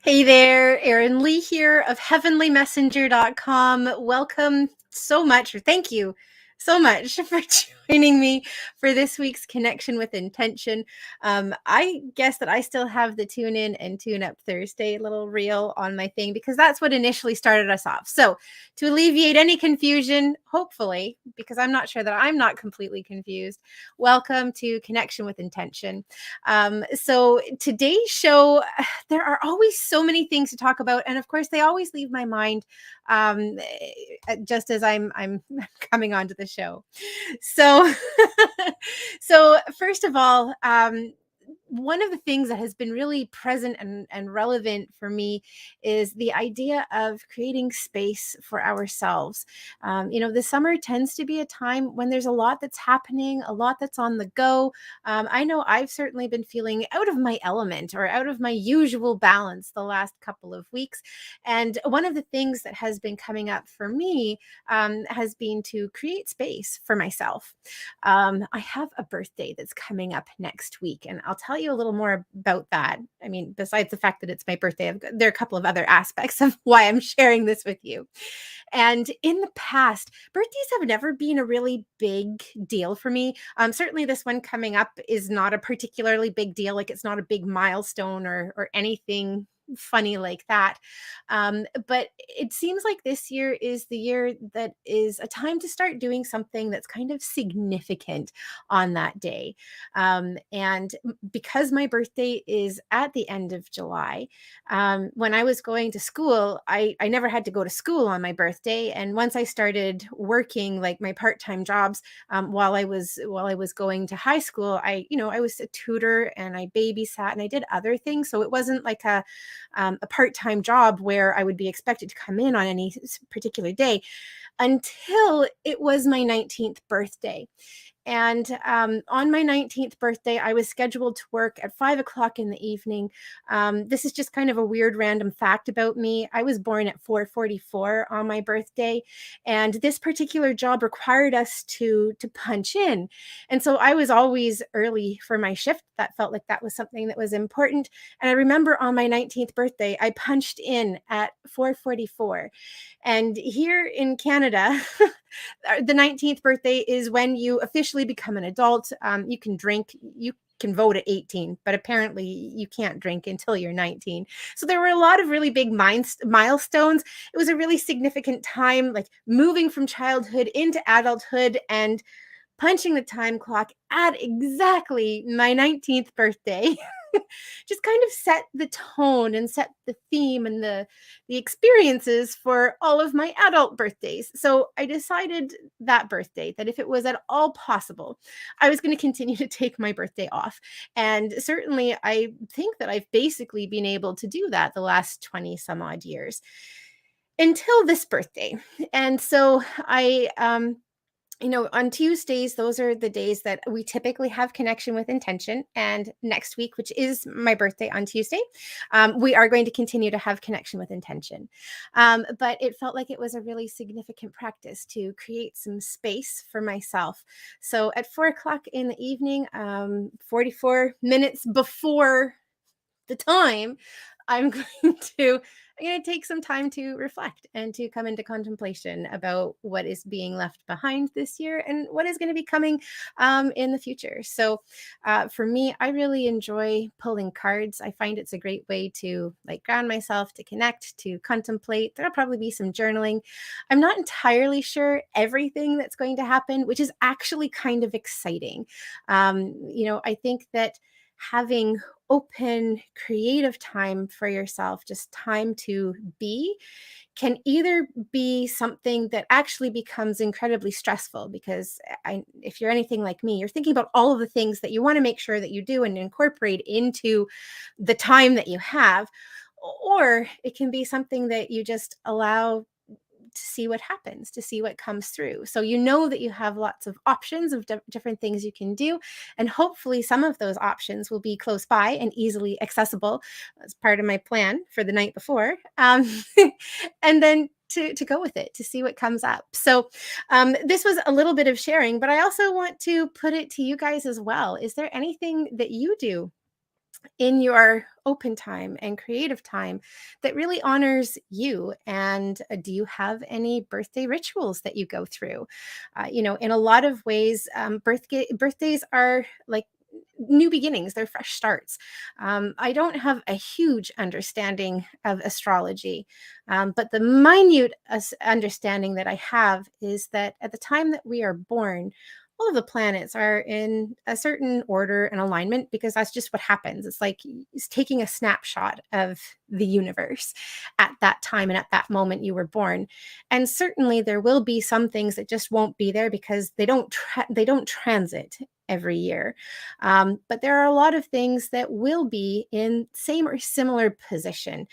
Hey there, Erin Lee here of heavenlymessenger.com. Welcome so much, or thank you so much for joining me for this week's Connection with Intention. I guess that I still have the Tune In and Tune Up Thursday little reel on my thing because that's what initially started us off. So, to alleviate any confusion, hopefully, because I'm not sure that I'm not completely confused, welcome to Connection with Intention. So, today's show, there are always so many things to talk about, and of course they always leave my mind just as I'm coming onto the show. So so first of all, one of the things that has been really present and relevant for me is the idea of creating space for ourselves. The summer tends to be a time when there's a lot that's happening, a lot that's on the go. I know I've certainly been feeling out of my element or out of my usual balance the last couple of weeks. And one of the things that has been coming up for me has been to create space for myself. I have a birthday that's coming up next week, and I'll tell you a little more about that. I mean, besides the fact that it's my birthday, there are a couple of other aspects of why I'm sharing this with you. And in the past, birthdays have never been a really big deal for me. Certainly, this one coming up is not a particularly big deal. Like, it's not a big milestone or anything funny like that. But it seems like this year is the year that is a time to start doing something that's kind of significant on that day. And because my birthday is at the end of July, when I was going to school, I never had to go to school on my birthday. And once I started working like my part-time jobs, while I was going to high school, I was a tutor and I babysat and I did other things. So it wasn't like a part-time job where I would be expected to come in on any particular day until it was my 19th birthday. And on my 19th birthday, I was scheduled to work at 5 o'clock in the evening. This is just kind of a weird random fact about me. I was born at 4:44 on my birthday, and this particular job required us to punch in. And so I was always early for my shift. That felt like that was something that was important. And I remember on my 19th birthday, I punched in at 4:44. And here in Canada, the 19th birthday is when you officially become an adult. You can drink, you can vote at 18, but apparently you can't drink until you're 19. So there were a lot of really big milestones. It was a really significant time, like moving from childhood into adulthood and punching the time clock at exactly my 19th birthday. Just kind of set the tone and set the theme and the experiences for all of my adult birthdays. So I decided that birthday that if it was at all possible, I was going to continue to take my birthday off. And certainly I think that I've basically been able to do that the last 20 some odd years until this birthday. And so on Tuesdays, those are the days that we typically have connection with intention. And next week, which is my birthday on Tuesday, we are going to continue to have connection with intention. But it felt like it was a really significant practice to create some space for myself. So at 4 o'clock in the evening, 44 minutes before the time, I'm going to I'm going to take some time to reflect and to come into contemplation about what is being left behind this year and what is going to be coming in the future. So, for me, I really enjoy pulling cards. I find it's a great way to like ground myself, to connect, to contemplate. There'll probably be some journaling. I'm not entirely sure everything that's going to happen, which is actually kind of exciting. I think that having open creative time for yourself, just time to be, can either be something that actually becomes incredibly stressful because if you're anything like me, you're thinking about all of the things that you want to make sure that you do and incorporate into the time that you have, or it can be something that you just allow to see what happens, to see what comes through. So you know that you have lots of options of different things you can do. And hopefully some of those options will be close by and easily accessible. That's part of my plan for the night before. And then to go with it, to see what comes up. So this was a little bit of sharing, but I also want to put it to you guys as well. Is there anything that you do in your open time and creative time that really honors you. And do you have any birthday rituals that you go through? In a lot of ways, birthdays are like new beginnings, they're fresh starts. I don't have a huge understanding of astrology, but the minute understanding that I have is that at the time that we are born, all of the planets are in a certain order and alignment because that's just what happens. It's like it's taking a snapshot of the universe at that time and at that moment you were born. And certainly there will be some things that just won't be there because they don't transit every year. But there are a lot of things that will be in same or similar position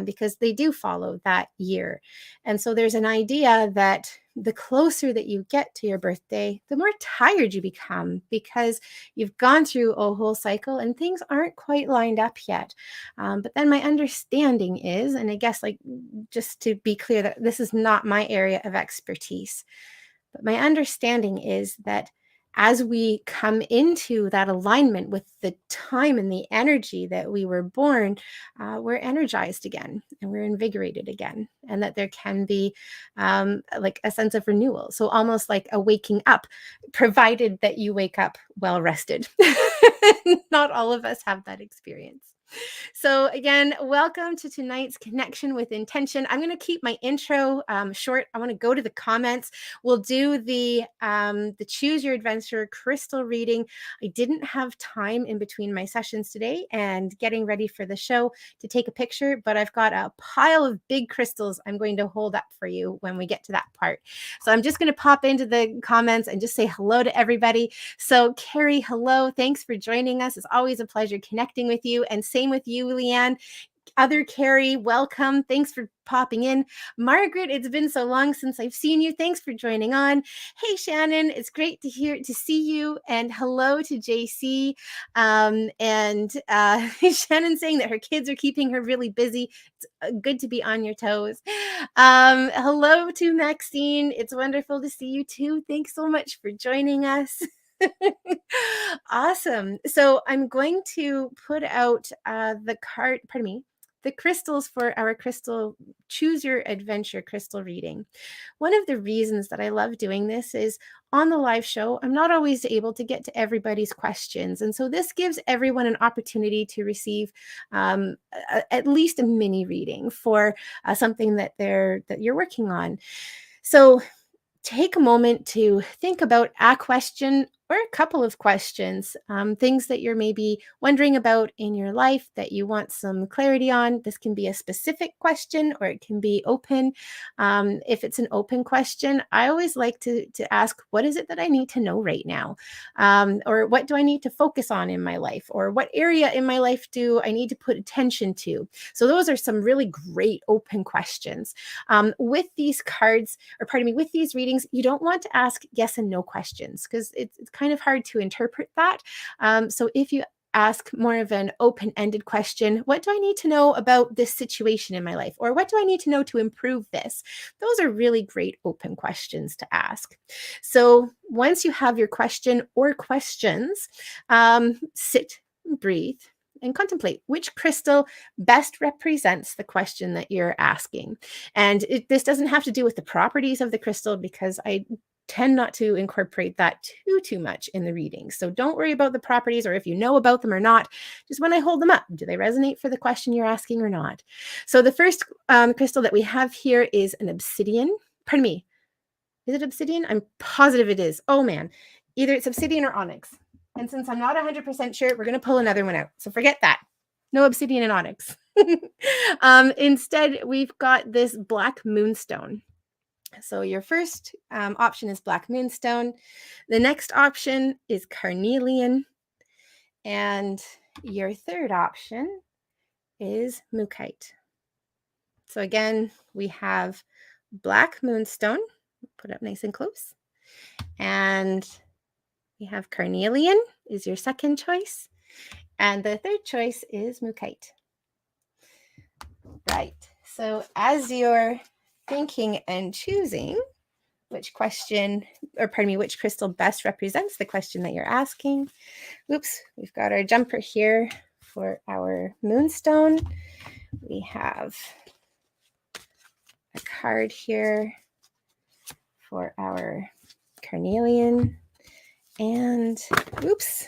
because they do follow that year. And so there's an idea that the closer that you get to your birthday, the more tired you become because you've gone through a whole cycle and things aren't quite lined up yet. But then my understanding is, and I guess like just to be clear that this is not my area of expertise, but my understanding is that as we come into that alignment with the time and the energy that we were born, we're energized again and we're invigorated again. And that there can be like a sense of renewal. So almost like a waking up, provided that you wake up well rested. Not all of us have that experience. So again, welcome to tonight's Connection with Intention. I'm going to keep my intro short. I want to go to the comments. We'll do the Choose Your Adventure crystal reading. I didn't have time in between my sessions today and getting ready for the show to take a picture, but I've got a pile of big crystals I'm going to hold up for you when we get to that part. So I'm just going to pop into the comments and just say hello to everybody. So Carrie, hello. Thanks for joining us. It's always a pleasure connecting with you. And same with you, Leanne. Other Carrie, welcome. Thanks for popping in. Margaret, it's been so long since I've seen you. Thanks for joining on. Hey, Shannon, it's great to see you. And hello to JC. Shannon saying that her kids are keeping her really busy. It's good to be on your toes. Hello to Maxine. It's wonderful to see you too. Thanks so much for joining us. Awesome. So I'm going to put out the crystals for our crystal Choose Your Adventure crystal reading. One of the reasons that I love doing this is on the live show, I'm not always able to get to everybody's questions. And so this gives everyone an opportunity to receive at least a mini reading for something that you're working on. So take a moment to think about a question or a couple of questions, things that you're maybe wondering about in your life that you want some clarity on. This can be a specific question or it can be open. If it's an open question, I always like to ask, what is it that I need to know right now? Or what do I need to focus on in my life? Or what area in my life do I need to put attention to? So those are some really great open questions. With these cards, with these readings, you don't want to ask yes and no questions because it's kind of hard to interpret that. So if you ask more of an open-ended question, what do I need to know about this situation in my life? Or what do I need to know to improve this? Those are really great open questions to ask. So once you have your question or questions, sit, breathe, and contemplate which crystal best represents the question that you're asking. And this doesn't have to do with the properties of the crystal because I tend not to incorporate that too much in the reading. So don't worry about the properties or if you know about them or not. Just when I hold them up, do they resonate for the question you're asking or not? So the first crystal that we have here is an obsidian. Pardon me. Is it obsidian? I'm positive it is. Oh man, either it's obsidian or onyx. And since I'm not 100% sure, we're going to pull another one out. So forget that. No obsidian and onyx. Instead, we've got this black moonstone. So your first option is black moonstone. The next option is carnelian. And your third option is mookaite. So again, we have black moonstone. Put it up nice and close. And we have carnelian is your second choice. And the third choice is mookaite. Right. So as you're thinking and choosing which crystal best represents the question that you're asking. Oops, we've got our jumper here for our moonstone. We have a card here for our carnelian. And oops,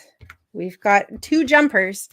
we've got 2 jumpers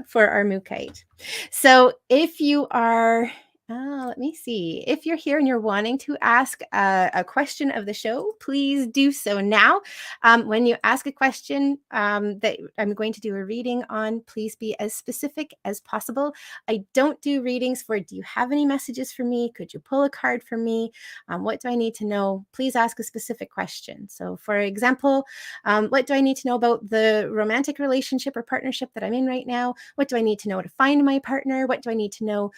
for our Mookite. So if you are, let me see, if you're here and you're wanting to ask a question of the show, please do so now. When you ask a question that I'm going to do a reading on, please be as specific as possible. I don't do readings for, do you have any messages for me? Could you pull a card for me? What do I need to know? Please ask a specific question. So for example, what do I need to know about the romantic relationship or partnership that I'm in right now? What do I need to know to find my partner? What do I need to know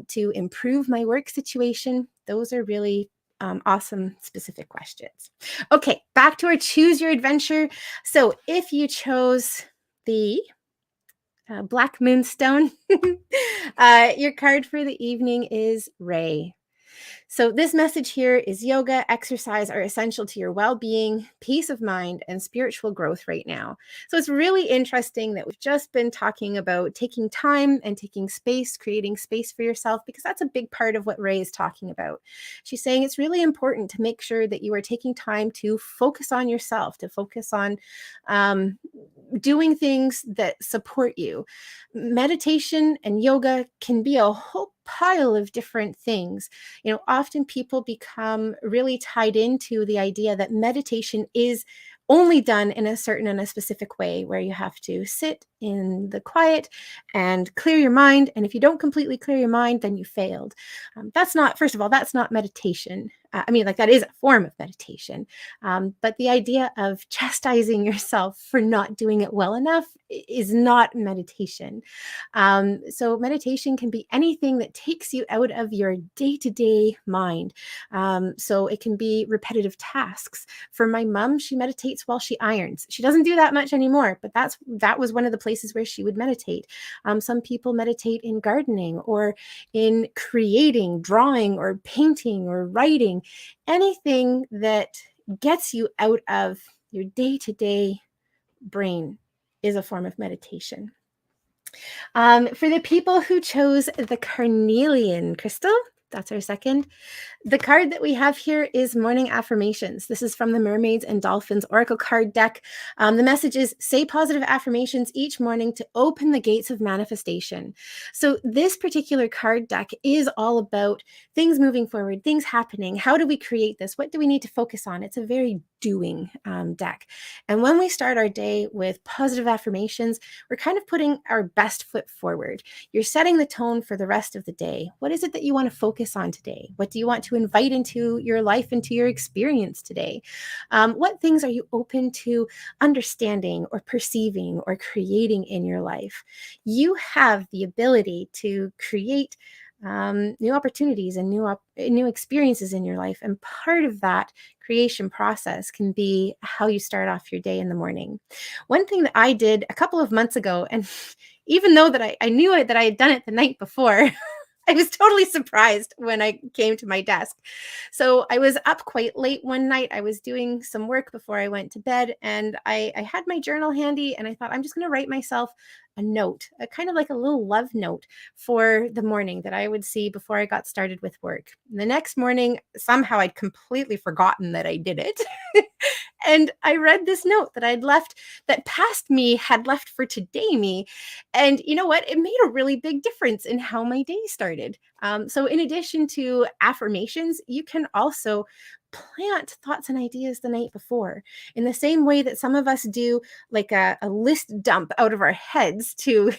to improve my work situation? Those are really awesome, specific questions. Okay, back to our Choose Your Adventure. So if you chose the Black Moonstone, your card for the evening is Ray. So this message here is yoga, exercise are essential to your well-being, peace of mind, and spiritual growth right now. So it's really interesting that we've just been talking about taking time and taking space, creating space for yourself, because that's a big part of what Ray is talking about. She's saying it's really important to make sure that you are taking time to focus on yourself, to focus on doing things that support you. Meditation and yoga can be a whole pile of different things. You know, often people become really tied into the idea that meditation is only done in a certain and a specific way, where you have to sit in the quiet and clear your mind. And if you don't completely clear your mind, then you failed. That's not, first of all, that's not meditation. I mean, like, that is a form of meditation. But the idea of chastising yourself for not doing it well enough is not meditation. So meditation can be anything that takes you out of your day-to-day mind. So it can be repetitive tasks. For my mom, she meditates while she irons. She doesn't do that much anymore, but that was one of the places where she would meditate. Some people meditate in gardening or in creating, drawing or painting or writing, anything that gets you out of your day-to-day brain is a form of meditation. For the people who chose the carnelian crystal, that's our second. The card that we have here is Morning Affirmations. This is from the Mermaids and Dolphins Oracle card deck. The message is, say positive affirmations each morning to open the gates of manifestation. So this particular card deck is all about things moving forward, things happening. How do we create this? What do we need to focus on? It's a very doing deck. And when we start our day with positive affirmations, we're kind of putting our best foot forward. You're setting the tone for the rest of the day. What is it that you want to focus on today? What do you want to invite into your life, into your experience today? What things are you open to understanding or perceiving or creating in your life? You have the ability to create new opportunities and new experiences in your life. And part of that creation process can be how you start off your day in the morning. One thing that I did a couple of months ago, and even though that I knew that I had done it the night before, I was totally surprised when I came to my desk. So I was up quite late one night. I was doing some work before I went to bed, and I had my journal handy, and I thought, I'm just going to write myself a note, a kind of like a little love note for the morning that I would see before I got started with work. The next morning, somehow I'd completely forgotten that I did it. And I read this note that I'd left, that past me had left for today me. And you know what? It made a really big difference in how my day started. So in addition to affirmations, you can also plant thoughts and ideas the night before, in the same way that some of us do like a list dump out of our heads to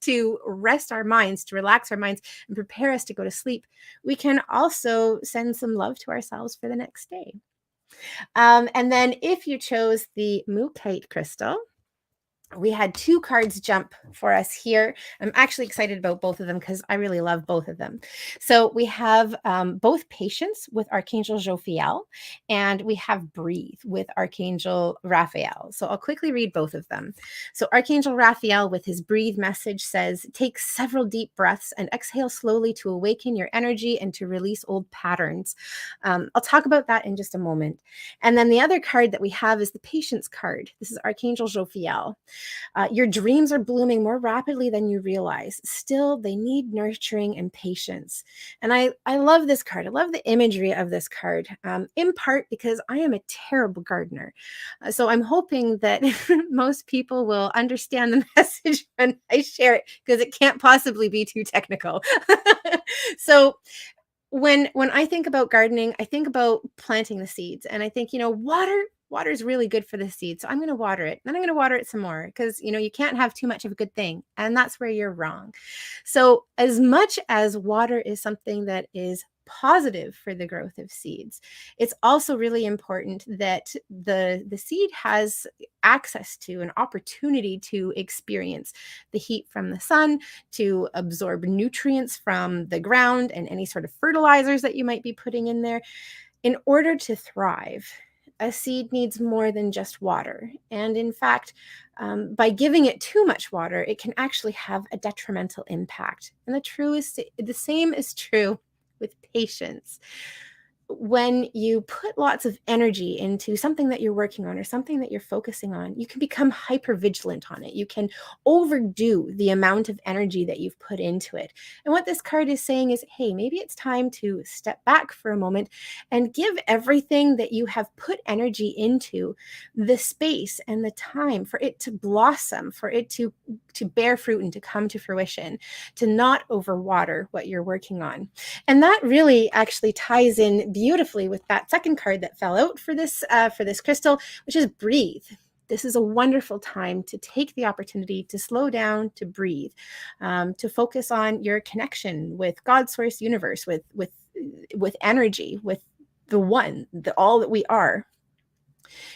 to rest our minds, to relax our minds and prepare us to go to sleep. We can also send some love to ourselves for the next day. And then if you chose the Mookite crystal, we had 2 cards jump for us here. I'm actually excited about both of them because I really love both of them. So we have both Patience with Archangel Jophiel, and we have Breathe with Archangel Raphael. So I'll quickly read both of them. So Archangel Raphael with his Breathe message says, take several deep breaths and exhale slowly to awaken your energy and to release old patterns. I'll talk about that in just a moment. And then the other card that we have is the Patience card. This is Archangel Jophiel. Your dreams are blooming more rapidly than you realize. Still, they need nurturing and patience. And I love this card. I love the imagery of this card, in part because I am a terrible gardener. So I'm hoping that most people will understand the message when I share it, because it can't possibly be too technical. So when I think about gardening, I think about planting the seeds, and I think, water is really good for the seed. So I'm going to water it. Then I'm going to water it some more, because, you can't have too much of a good thing. And that's where you're wrong. So as much as water is something that is positive for the growth of seeds, it's also really important that the seed has access to an opportunity to experience the heat from the sun, to absorb nutrients from the ground and any sort of fertilizers that you might be putting in there. In order to thrive, a seed needs more than just water. And in fact, by giving it too much water, it can actually have a detrimental impact. And the same is true with patience. When you put lots of energy into something that you're working on or something that you're focusing on, you can become hyper vigilant on it. You can overdo the amount of energy that you've put into it. And what this card is saying is, hey, maybe it's time to step back for a moment and give everything that you have put energy into the space and the time for it to blossom, for it to bear fruit and to come to fruition, to not overwater what you're working on. And that really actually ties in beautifully with that second card that fell out for this crystal, which is breathe. This is a wonderful time to take the opportunity to slow down, to breathe, to focus on your connection with God, source, universe, with energy, with the one, the all that we are.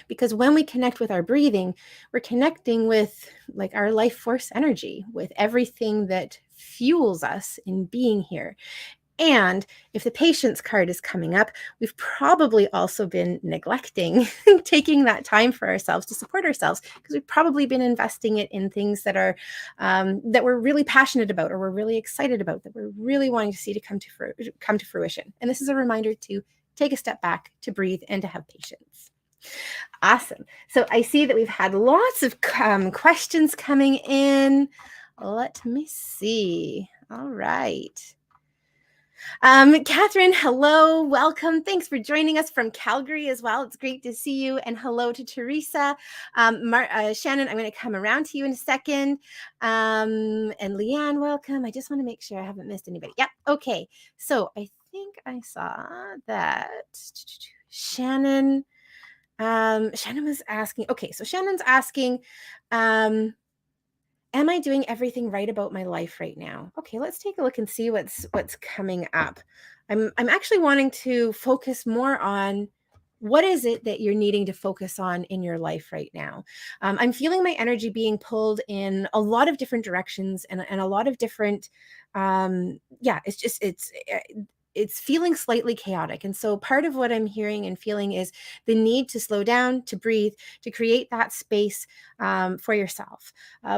Because when we connect with our breathing, we're connecting with like our life force energy, with everything that fuels us in being here. And if the patience card is coming up, we've probably also been neglecting taking that time for ourselves to support ourselves, because we've probably been investing it in things that are that we're really passionate about, or we're really excited about, that we're really wanting to see to come to fruition. And this is a reminder to take a step back, to breathe, and to have patience. Awesome. So I see that we've had lots of questions coming in. Let me see. All right. Catherine, hello, welcome. Thanks for joining us from Calgary as well. It's great to see you. And hello to Teresa. Shannon, I'm going to come around to you in a second. And Leanne, welcome. I just want to make sure I haven't missed anybody. Yep. Okay. So I think I saw that Shannon was asking. Okay. So Shannon's asking, am I doing everything right about my life right now? Okay, let's take a look and see what's coming up. I'm actually wanting to focus more on what is it that you're needing to focus on in your life right now. I'm feeling my energy being pulled in a lot of different directions and a lot of different, it's feeling slightly chaotic. And so part of what I'm hearing and feeling is the need to slow down, to breathe, to create that space for yourself.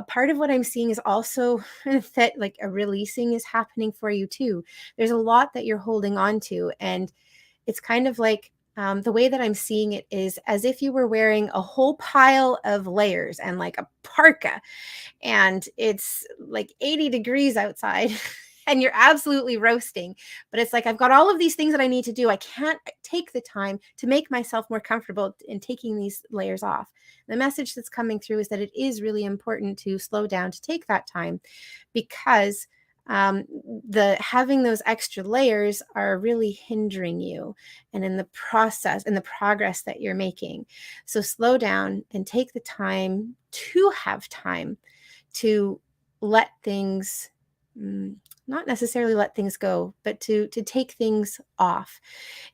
Part of what I'm seeing is also that like a releasing is happening for you too. There's a lot that you're holding on to. And it's kind of like, the way that I'm seeing it is as if you were wearing a whole pile of layers and like a parka, and it's like 80 degrees outside and you're absolutely roasting. But it's like, I've got all of these things that I need to do. I can't take the time to make myself more comfortable in taking these layers off. The message that's coming through is that it is really important to slow down, to take that time, because having those extra layers are really hindering you and in the process and the progress that you're making. So slow down and take the time to have time to let things, not necessarily let things go, but to take things off.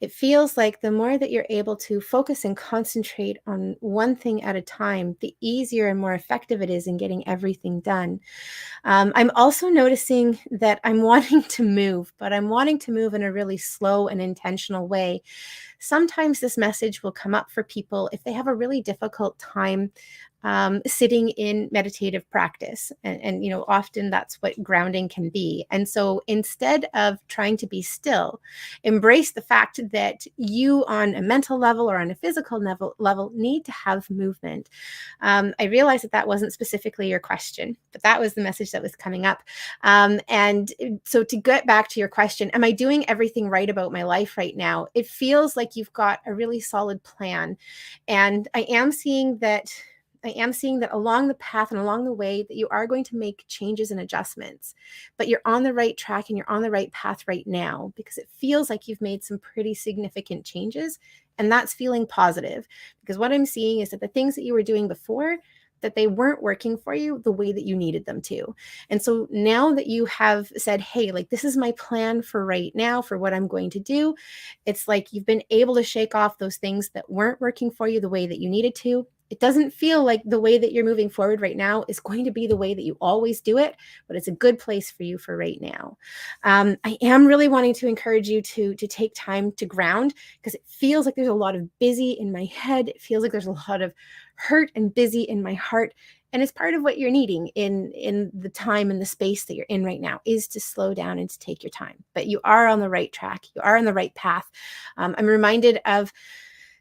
It feels like the more that you're able to focus and concentrate on one thing at a time, the easier and more effective it is in getting everything done. I'm also noticing that I'm wanting to move, but I'm wanting to move in a really slow and intentional way. Sometimes this message will come up for people if they have a really difficult time sitting in meditative practice. And, often that's what grounding can be. And so instead of trying to be still, embrace the fact that you on a mental level or on a physical level need to have movement. I realized that wasn't specifically your question, but that was the message that was coming up. And so to get back to your question, am I doing everything right about my life right now? It feels like you've got a really solid plan. And I am seeing that along the path and along the way that you are going to make changes and adjustments, but you're on the right track and you're on the right path right now, because it feels like you've made some pretty significant changes, and that's feeling positive. Because what I'm seeing is that the things that you were doing before, that they weren't working for you the way that you needed them to. And so now that you have said, hey, like, this is my plan for right now for what I'm going to do, it's like you've been able to shake off those things that weren't working for you the way that you needed to. It doesn't feel like the way that you're moving forward right now is going to be the way that you always do it, but it's a good place for you for right now. I am really wanting to encourage you to take time to ground, because it feels like there's a lot of busy in my head. It feels like there's a lot of hurt and busy in my heart. And it's part of what you're needing in the time and the space that you're in right now, is to slow down and to take your time. But you are on the right track. You are on the right path. I'm reminded of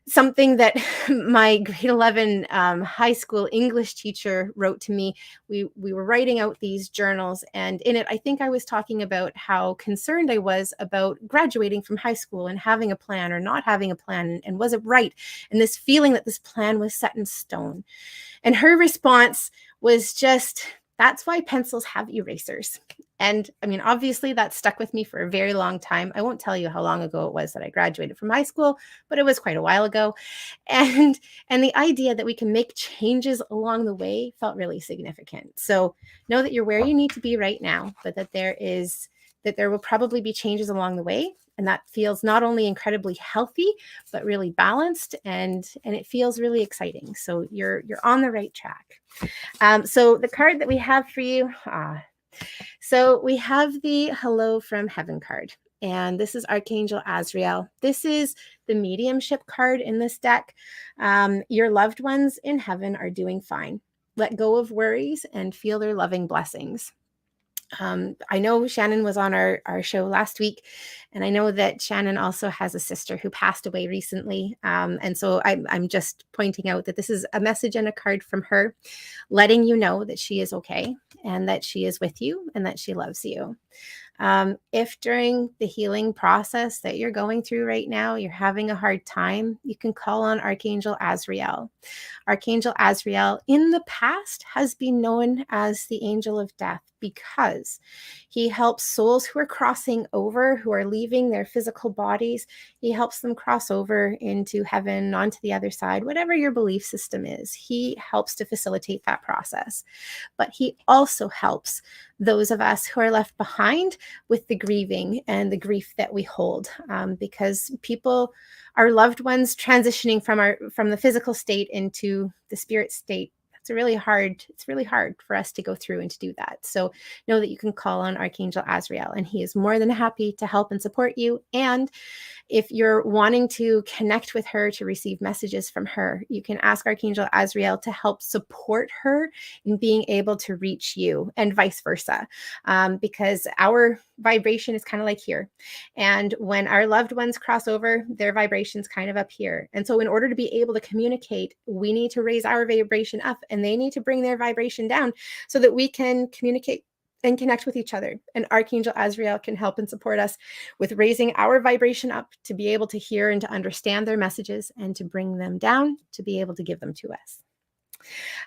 something that my grade 11 high school English teacher wrote to me. We were writing out these journals, and in it, I think I was talking about how concerned I was about graduating from high school and having a plan or not having a plan, and was it right? And this feeling that this plan was set in stone. And her response was just, that's why pencils have erasers. And I mean, obviously that stuck with me for a very long time. I won't tell you how long ago it was that I graduated from high school, but it was quite a while ago. And the idea that we can make changes along the way felt really significant. So know that you're where you need to be right now, but that there will probably be changes along the way. And that feels not only incredibly healthy, but really balanced, and it feels really exciting. So you're on the right track. So the card that we have for you, so we have the Hello from Heaven card, and this is Archangel Azrael. This is the mediumship card in this deck. Your loved ones in heaven are doing fine. Let go of worries and feel their loving blessings. I know Shannon was on our show last week, and I know that Shannon also has a sister who passed away recently. And so I'm just pointing out that this is a message and a card from her, letting you know that she is okay, and that she is with you, and that she loves you. If during the healing process that you're going through right now, you're having a hard time, you can call on Archangel Azrael. Archangel Azrael in the past has been known as the angel of death, because he helps souls who are crossing over, who are leaving their physical bodies. He helps them cross over into heaven, onto the other side, whatever your belief system is. He helps to facilitate that process. But he also helps those of us who are left behind with the grieving and the grief that we hold, because people, our loved ones, transitioning from the physical state into the spirit state, it's really hard for us to go through and to do that. So know that you can call on Archangel Azrael, and he is more than happy to help and support you. And if you're wanting to connect with her to receive messages from her, you can ask Archangel Azrael to help support her in being able to reach you, and vice versa, because our vibration is kind of like here. And when our loved ones cross over, their vibration's kind of up here. And so in order to be able to communicate, we need to raise our vibration up, and they need to bring their vibration down, so that we can communicate and connect with each other. And Archangel Azrael can help and support us with raising our vibration up to be able to hear and to understand their messages, and to bring them down to be able to give them to us.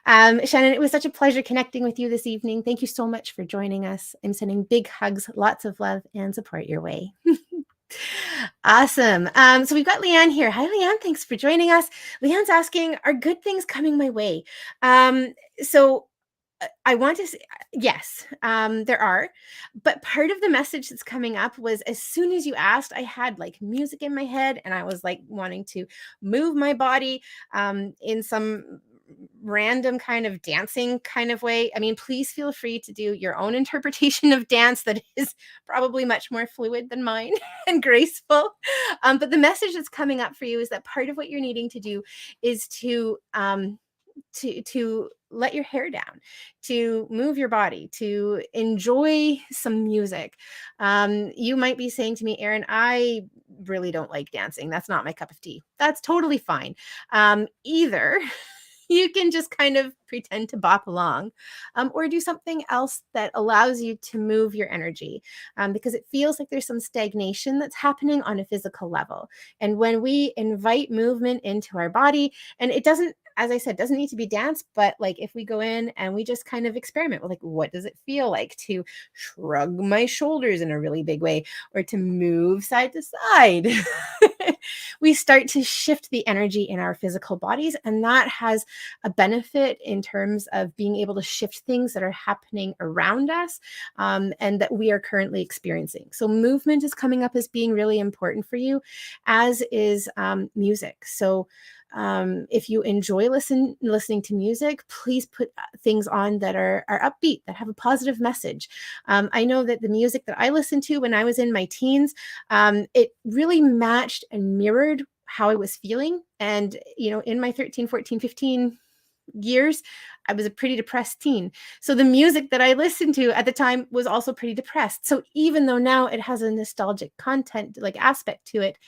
Shannon, it was such a pleasure connecting with you this evening. Thank you so much for joining us. I'm sending big hugs, lots of love and support your way. Awesome. So we've got Leanne here. Hi, Leanne. Thanks for joining us. Leanne's asking, are good things coming my way? So I want to say, yes, there are. But part of the message that's coming up was, as soon as you asked, I had like music in my head, and I was like wanting to move my body in some random kind of dancing kind of way. I mean, please feel free to do your own interpretation of dance that is probably much more fluid than mine and graceful. But the message that's coming up for you is that part of what you're needing to do is to to let your hair down, to move your body, to enjoy some music. You might be saying to me, Erin, I really don't like dancing. That's not my cup of tea. That's totally fine. Either you can just kind of pretend to bop along, or do something else that allows you to move your energy, because it feels like there's some stagnation that's happening on a physical level. And when we invite movement into our body, and it doesn't, as I said, doesn't need to be dance, but like if we go in and we just kind of experiment with like, what does it feel like to shrug my shoulders in a really big way, or to move side to side? We start to shift the energy in our physical bodies, and that has a benefit in terms of being able to shift things that are happening around us, and that we are currently experiencing. So movement is coming up as being really important for you, as is music. So if you enjoy listening to music, please put things on that are upbeat, that have a positive message. I know that the music that I listened to when I was in my teens, it really matched and mirrored how I was feeling. And, in my 13, 14, 15 years, I was a pretty depressed teen. So the music that I listened to at the time was also pretty depressed. So even though now it has a nostalgic content, like aspect to it,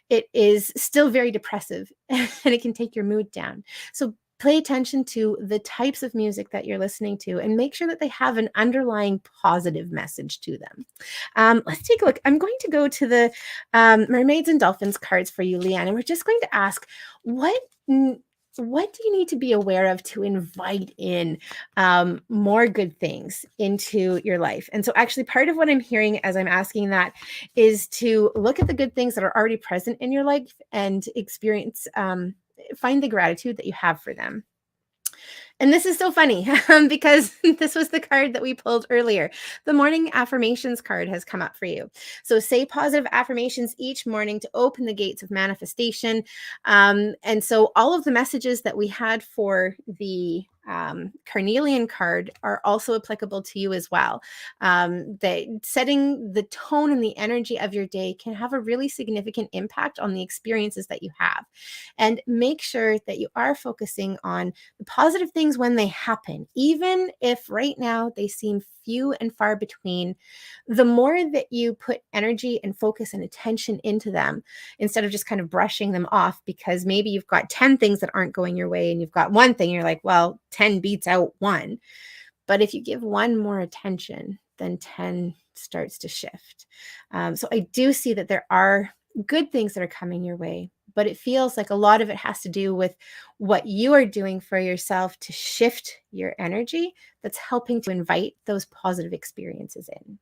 it is still very depressive and it can take your mood down. So pay attention to the types of music that you're listening to and make sure that they have an underlying positive message to them. Let's take a look. I'm going to go to the Mermaids and Dolphins cards for you, Leanne, and we're just going to ask what do you need to be aware of to invite in more good things into your life? And so actually part of what I'm hearing as I'm asking that is to look at the good things that are already present in your life and experience, find the gratitude that you have for them. And this is so funny because this was the card that we pulled earlier. The morning affirmations card has come up for you. So say positive affirmations each morning to open the gates of manifestation. And so all of the messages that we had for the carnelian card are also applicable to you as well. That setting the tone and the energy of your day can have a really significant impact on the experiences that you have. And make sure that you are focusing on the positive things when they happen, even if right now they seem few and far between. The more that you put energy and focus and attention into them, instead of just kind of brushing them off, because maybe you've got 10 things that aren't going your way and you've got one thing, you're like, well, 10 beats out one. But if you give one more attention, then 10 starts to shift. So I do see that there are good things that are coming your way, but it feels like a lot of it has to do with what you are doing for yourself to shift your energy that's helping to invite those positive experiences in.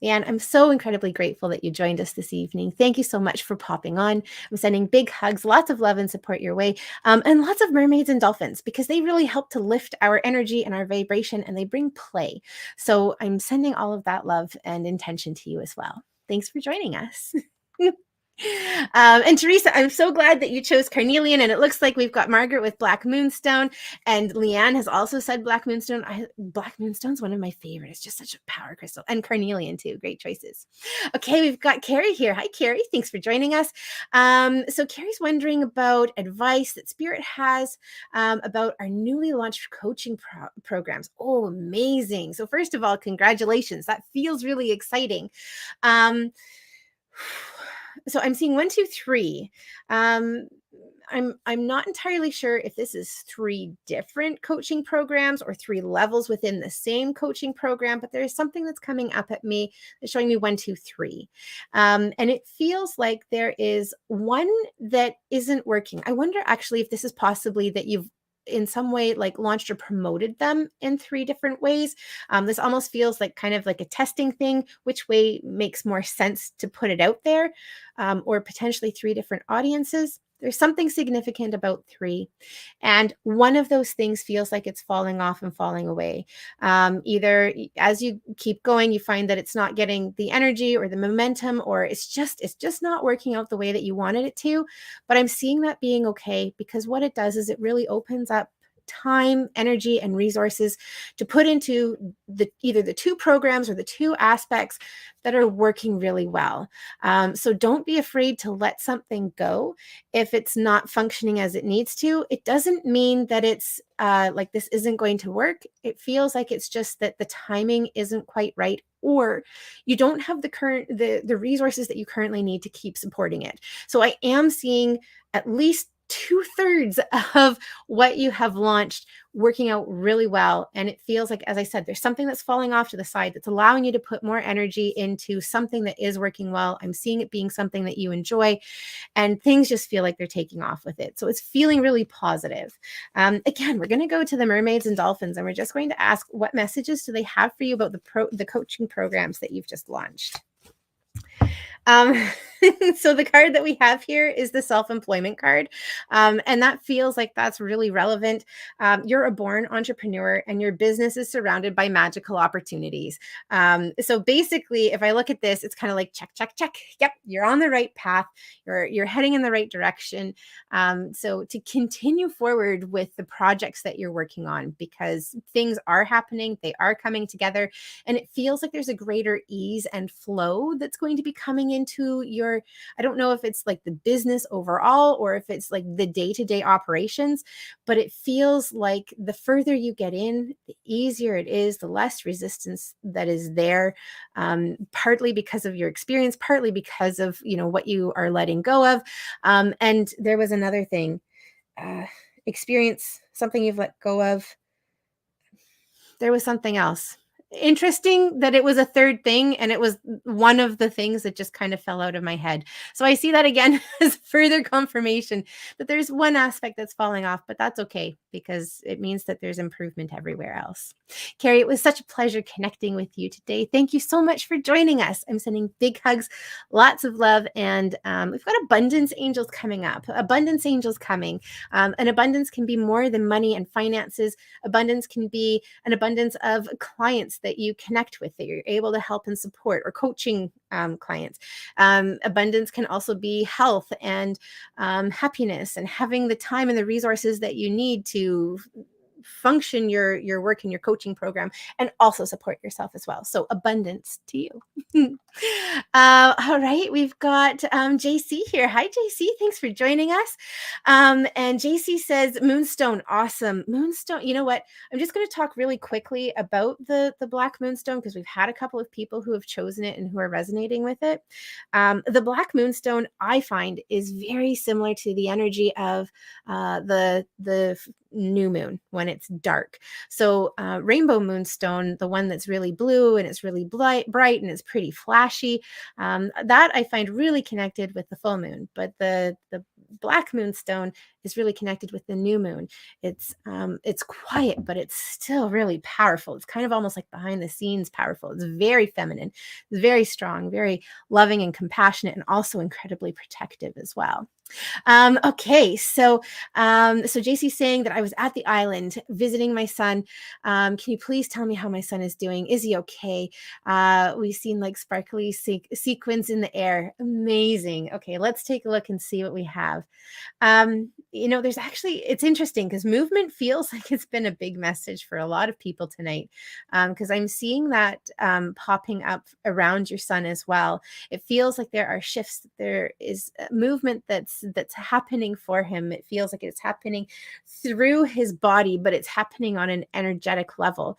Leanne, I'm so incredibly grateful that you joined us this evening. Thank you so much for popping on. I'm sending big hugs, lots of love and support your way, and lots of mermaids and dolphins, because they really help to lift our energy and our vibration, and they bring play. So I'm sending all of that love and intention to you as well. Thanks for joining us. And Teresa, I'm so glad that you chose carnelian, and it looks like we've got Margaret with black moonstone, and Leanne has also said black moonstone. Black moonstone's one of my favorites, just such a power crystal, and carnelian too. Great choices. Okay, we've got Carrie here. Hi, Carrie. Thanks for joining us. So Carrie's wondering about advice that Spirit has about our newly launched coaching programs. Oh, amazing. So first of all, congratulations. That feels really exciting. So I'm seeing 1, 2, 3. I'm not entirely sure if this is 3 different coaching programs or 3 levels within the same coaching program, but there's something that's coming up at me that's showing me 1, 2, 3. And it feels like there is one that isn't working. I wonder actually if this is possibly that you've in some way like launched or promoted them in 3 different ways. This almost feels like kind of like a testing thing, which way makes more sense to put it out there, or potentially 3 different audiences. There's something significant about 3. And one of those things feels like it's falling off and falling away. Either as you keep going, you find that it's not getting the energy or the momentum, or it's just not working out the way that you wanted it to. But I'm seeing that being okay, because what it does is it really opens up time, energy, and resources to put into either the two programs or the two aspects that are working really well. So don't be afraid to let something go if it's not functioning as it needs to. It doesn't mean that it's like this isn't going to work. It feels like it's just that the timing isn't quite right, or you don't have the resources that you currently need to keep supporting it. So I am seeing at least 2/3 of what you have launched working out really well. And it feels like, as I said, there's something that's falling off to the side that's allowing you to put more energy into something that is working well. I'm seeing it being something that you enjoy, and things just feel like they're taking off with it. So it's feeling really positive. Again, we're going to go to the mermaids and dolphins, and we're just going to ask, what messages do they have for you about the coaching programs that you've just launched? So the card that we have here is the self-employment card. And that feels like that's really relevant. You're a born entrepreneur and your business is surrounded by magical opportunities. So basically, if I look at this, it's kind of like check, check, check. Yep, you're on the right path. You're heading in the right direction. So to continue forward with the projects that you're working on, because things are happening, they are coming together, and it feels like there's a greater ease and flow that's going to be coming into your, I don't know if it's like the business overall or if it's like the day-to-day operations, but it feels like the further you get in, the easier it is, the less resistance that is there, partly because of your experience, partly because of, what you are letting go of. And there was another thing, experience, something you've let go of. There was something else. Interesting that it was a third thing, and it was one of the things that just kind of fell out of my head. So I see that again as further confirmation that there's one aspect that's falling off, but that's okay because it means that there's improvement everywhere else. Carrie, it was such a pleasure connecting with you today. Thank you so much for joining us. I'm sending big hugs, lots of love, and we've got abundance angels coming up. Abundance angels coming. And abundance can be more than money and finances. Abundance can be an abundance of clients that you connect with, that you're able to help and support, or coaching clients. Abundance can also be health and happiness, and having the time and the resources that you need to function your work and your coaching program, and also support yourself as well. So abundance to you. All right, we've got JC here. Hi, JC. Thanks for joining us. And JC says, Moonstone, awesome. Moonstone, you know what? I'm just going to talk really quickly about the Black Moonstone, because we've had a couple of people who have chosen it and who are resonating with it. The Black Moonstone, I find, is very similar to the energy of the new moon when it's dark. So rainbow moonstone, the one that's really blue and it's really bright and it's pretty flashy, that I find really connected with the full moon. But the Black Moonstone is really connected with the new moon. It's quiet, but it's still really powerful. It's kind of almost like behind the scenes powerful. It's very feminine, it's very strong, very loving and compassionate, and also incredibly protective as well. Okay, so JC's saying that I was at the island visiting my son. Can you please tell me how my son is doing? Is he okay? We've seen like sparkly sequins in the air. Amazing. Okay, let's take a look and see what we have. There's actually, it's interesting because movement feels like it's been a big message for a lot of people tonight, because I'm seeing that popping up around your son as well. It feels like there are shifts. There is movement that's happening for him. It feels like it's happening through his body, but it's happening on an energetic level.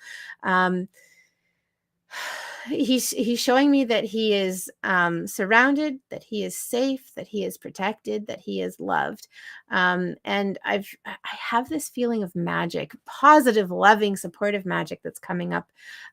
He's showing me that he is surrounded, that he is safe, that he is protected, that he is loved. And I have this feeling of magic, positive, loving, supportive magic that's coming up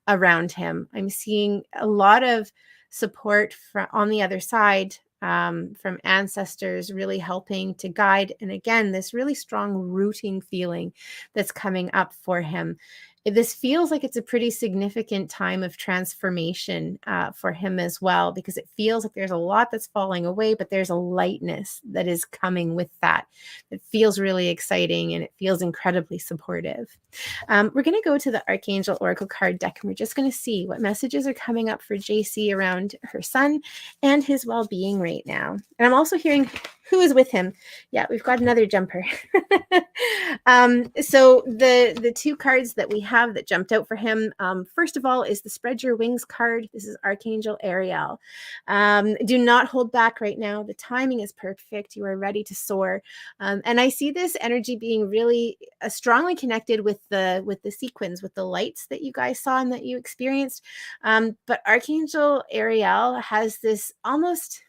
around him. I'm seeing a lot of support on the other side, from ancestors, really helping to guide. And again, this really strong rooting feeling that's coming up for him. This feels like it's a pretty significant time of transformation for him as well, because it feels like there's a lot that's falling away, but there's a lightness that is coming with that. It feels really exciting, and it feels incredibly supportive. We're going to go to the Archangel Oracle card deck, and we're just going to see what messages are coming up for JC around her son and his well-being right now. And I'm also hearing who is with him. Yeah, we've got another jumper. So the two cards that we have that jumped out for him, first of all, is the Spread Your Wings card. This is Archangel Ariel. Do not hold back right now. The timing is perfect. You are ready to soar. And I see this energy being really strongly connected with the sequins, with the lights that you guys saw and that you experienced. But Archangel Ariel has this almost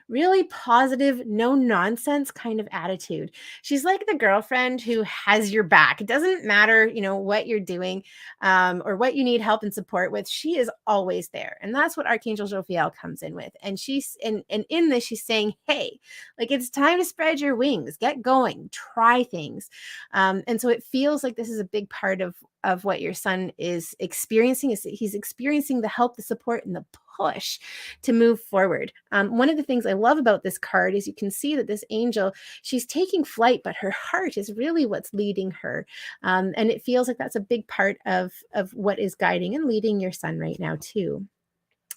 really positive, no nonsense kind of attitude. She's like the girlfriend who has your back. It doesn't matter, what you're doing, or what you need help and support with. She is always there. And that's what Archangel Jophiel comes in with. And and in this, she's saying, hey, like, it's time to spread your wings, get going, try things. And so it feels like this is a big part of what your son is experiencing. Is that he's experiencing the help, the support, and the push to move forward. One of the things I love about this card is you can see that this angel, she's taking flight, but her heart is really what's leading her. And it feels like that's a big part of what is guiding and leading your son right now too.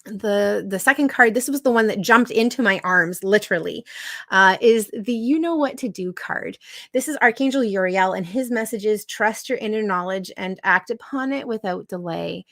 The second card, this was the one that jumped into my arms literally, is the You Know What to Do card. This is Archangel Uriel, and his message is trust your inner knowledge and act upon it without delay.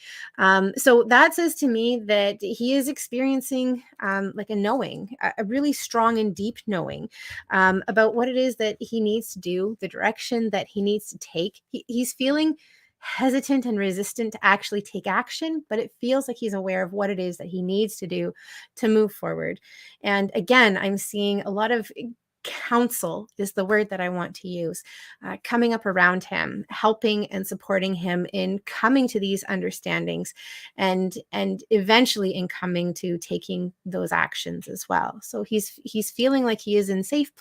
So that says to me that he is experiencing like a knowing, a really strong and deep knowing about what it is that he needs to do, the direction that he needs to take. He's feeling hesitant and resistant to actually take action, but it feels like he's aware of what it is that he needs to do to move forward. And again, I'm seeing a lot of counsel is the word that I want to use, coming up around him, helping and supporting him in coming to these understandings and eventually in coming to taking those actions as well. So he's feeling like he is in safe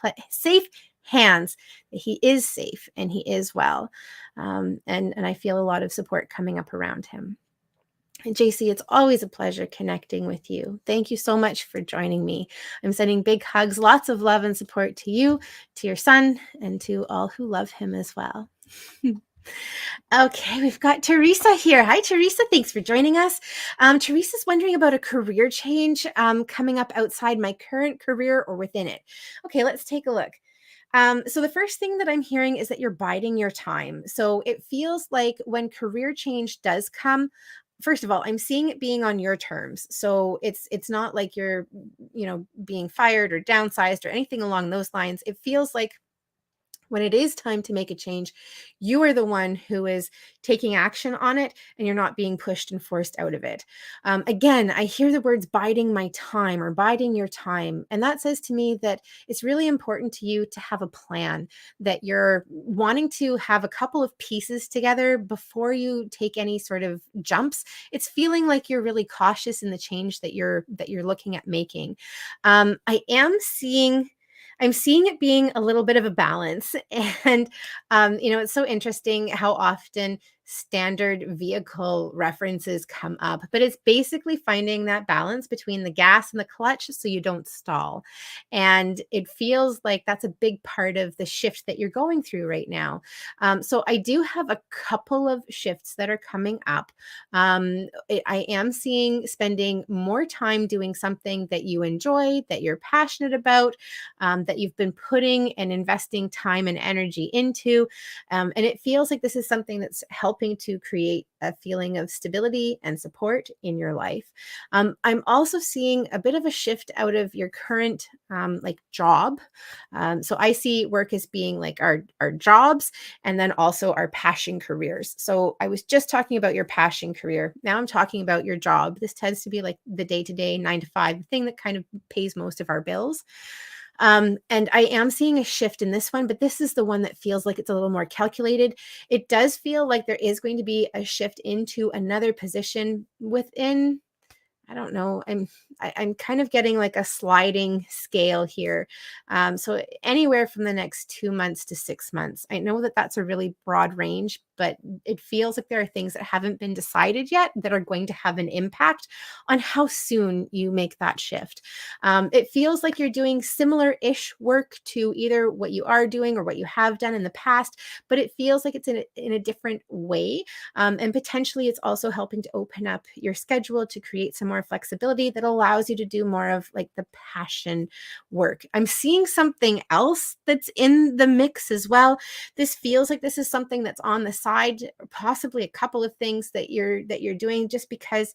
hands, that he is safe and he is well. And I feel a lot of support coming up around him. And JC, it's always a pleasure connecting with you. Thank you so much for joining me. I'm sending big hugs, lots of love and support to you, to your son, and to all who love him as well. Okay, we've got Teresa here. Hi, Teresa. Thanks for joining us. Teresa's wondering about a career change coming up outside my current career or within it. Okay, let's take a look. So the first thing that I'm hearing is that you're biding your time. So it feels like when career change does come, first of all, I'm seeing it being on your terms. So it's not like you're, being fired or downsized or anything along those lines. It feels like when it is time to make a change, you are the one who is taking action on it and you're not being pushed and forced out of it. Again, I hear the words biding my time or biding your time. And that says to me that it's really important to you to have a plan, that you're wanting to have a couple of pieces together before you take any sort of jumps. It's feeling like you're really cautious in the change that you're looking at making. I'm seeing it being a little bit of a balance. And, it's so interesting how often standard vehicle references come up, but it's basically finding that balance between the gas and the clutch so you don't stall. And it feels like that's a big part of the shift that you're going through right now. So I do have a couple of shifts that are coming up. I am seeing spending more time doing something that you enjoy, that you're passionate about, that you've been putting and investing time and energy into. And it feels like this is something that's helping to create a feeling of stability and support in your life. I'm also seeing a bit of a shift out of your current job. So I see work as being like our jobs and then also our passion careers. So I was just talking about your passion career. Now I'm talking about your job. This tends to be like the day-to-day 9 to 5, the thing that kind of pays most of our bills. And I am seeing a shift in this one, but this is the one that feels like it's a little more calculated. It does feel like there is going to be a shift into another position within, I don't know. I'm kind of getting like a sliding scale here. So anywhere from the next 2 months to 6 months. I know that that's a really broad range, but it feels like there are things that haven't been decided yet that are going to have an impact on how soon you make that shift. It feels like you're doing similar-ish work to either what you are doing or what you have done in the past, but it feels like it's in a different way. And potentially it's also helping to open up your schedule to create some more flexibility that allows you to do more of like the passion work. I'm seeing something else that's in the mix as well. This feels like this is something that's on the side, possibly a couple of things that you're doing, just because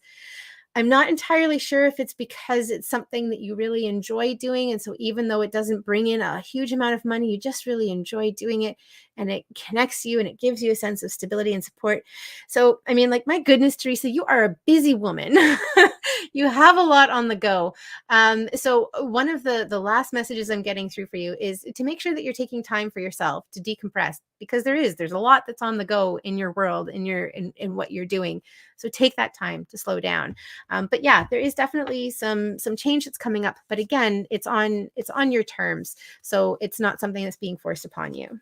I'm not entirely sure if it's because it's something that you really enjoy doing. And so even though it doesn't bring in a huge amount of money, you just really enjoy doing it, and it connects you and it gives you a sense of stability and support. So, I mean, like, my goodness, Teresa, you are a busy woman. You have a lot on the go. So one of the last messages I'm getting through for you is to make sure that you're taking time for yourself to decompress, because there's a lot that's on the go in your world, in what you're doing. So take that time to slow down. But yeah, there is definitely some change that's coming up. But again, it's on your terms. So it's not something that's being forced upon you.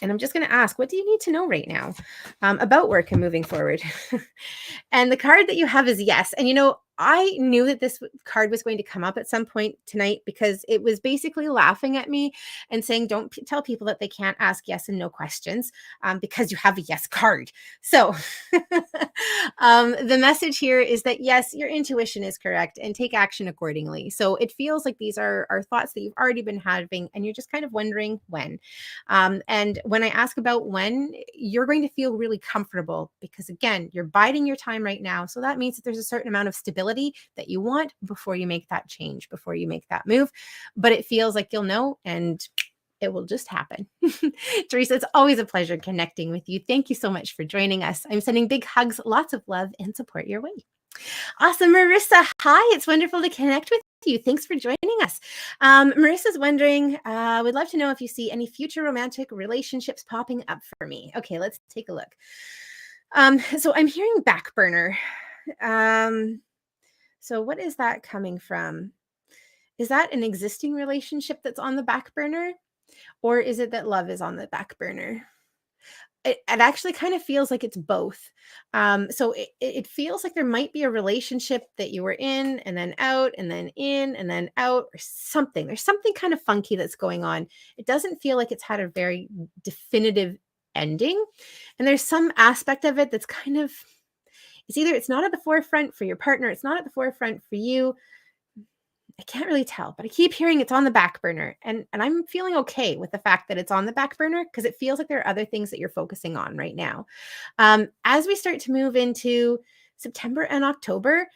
And I'm just going to ask, what do you need to know right now about work and moving forward? And the card that you have is yes. And I knew that this card was going to come up at some point tonight, because it was basically laughing at me and saying, don't tell people that they can't ask yes and no questions because you have a yes card. So the message here is that, yes, your intuition is correct, and take action accordingly. So it feels like these are thoughts that you've already been having, and you're just kind of wondering when. And when I ask about when, you're going to feel really comfortable, because again, you're biding your time right now. So that means that there's a certain amount of stability that you want before you make that change, before you make that move. But it feels like you'll know, and it will just happen. Teresa, it's always a pleasure connecting with you. Thank you so much for joining us. I'm sending big hugs, lots of love and support your way. Awesome. Marissa, hi. It's wonderful to connect with you. Thanks for joining us. Marissa's wondering, would love to know if you see any future romantic relationships popping up for me. Okay, let's take a look. So I'm hearing back burner. So what is that coming from? Is that an existing relationship that's on the back burner? Or is it that love is on the back burner? It actually kind of feels like it's both. So it feels like there might be a relationship that you were in and then out and then in and then out, or something. There's something kind of funky that's going on. It doesn't feel like it's had a very definitive ending. And there's some aspect of it that's kind of, it's not at the forefront for your partner. It's not at the forefront for you. I can't really tell, but I keep hearing it's on the back burner. And I'm feeling okay with the fact that it's on the back burner, because it feels like there are other things that you're focusing on right now. As we start to move into September and October,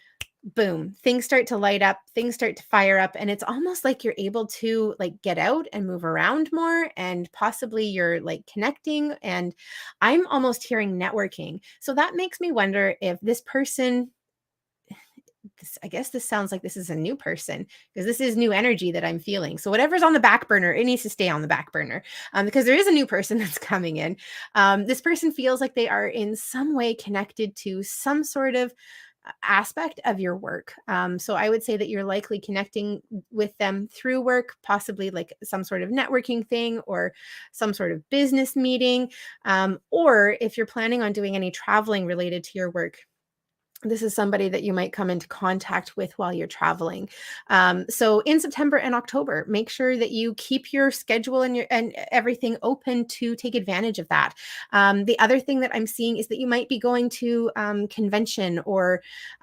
boom, things start to light up, things start to fire up, and it's almost like you're able to like get out and move around more, and possibly you're like connecting, and I'm almost hearing networking. So that makes me wonder if this person, I guess this sounds like this is a new person, because this is new energy that I'm feeling. So whatever's on the back burner, it needs to stay on the back burner, because there is a new person that's coming in. This person feels like they are in some way connected to some sort of aspect of your work. So I would say that you're likely connecting with them through work, possibly like some sort of networking thing or some sort of business meeting. Or if you're planning on doing any traveling related to your work, this is somebody that you might come into contact with while you're traveling. So in September and October, make sure that you keep your schedule and everything open to take advantage of that. The other thing that I'm seeing is that you might be going to convention or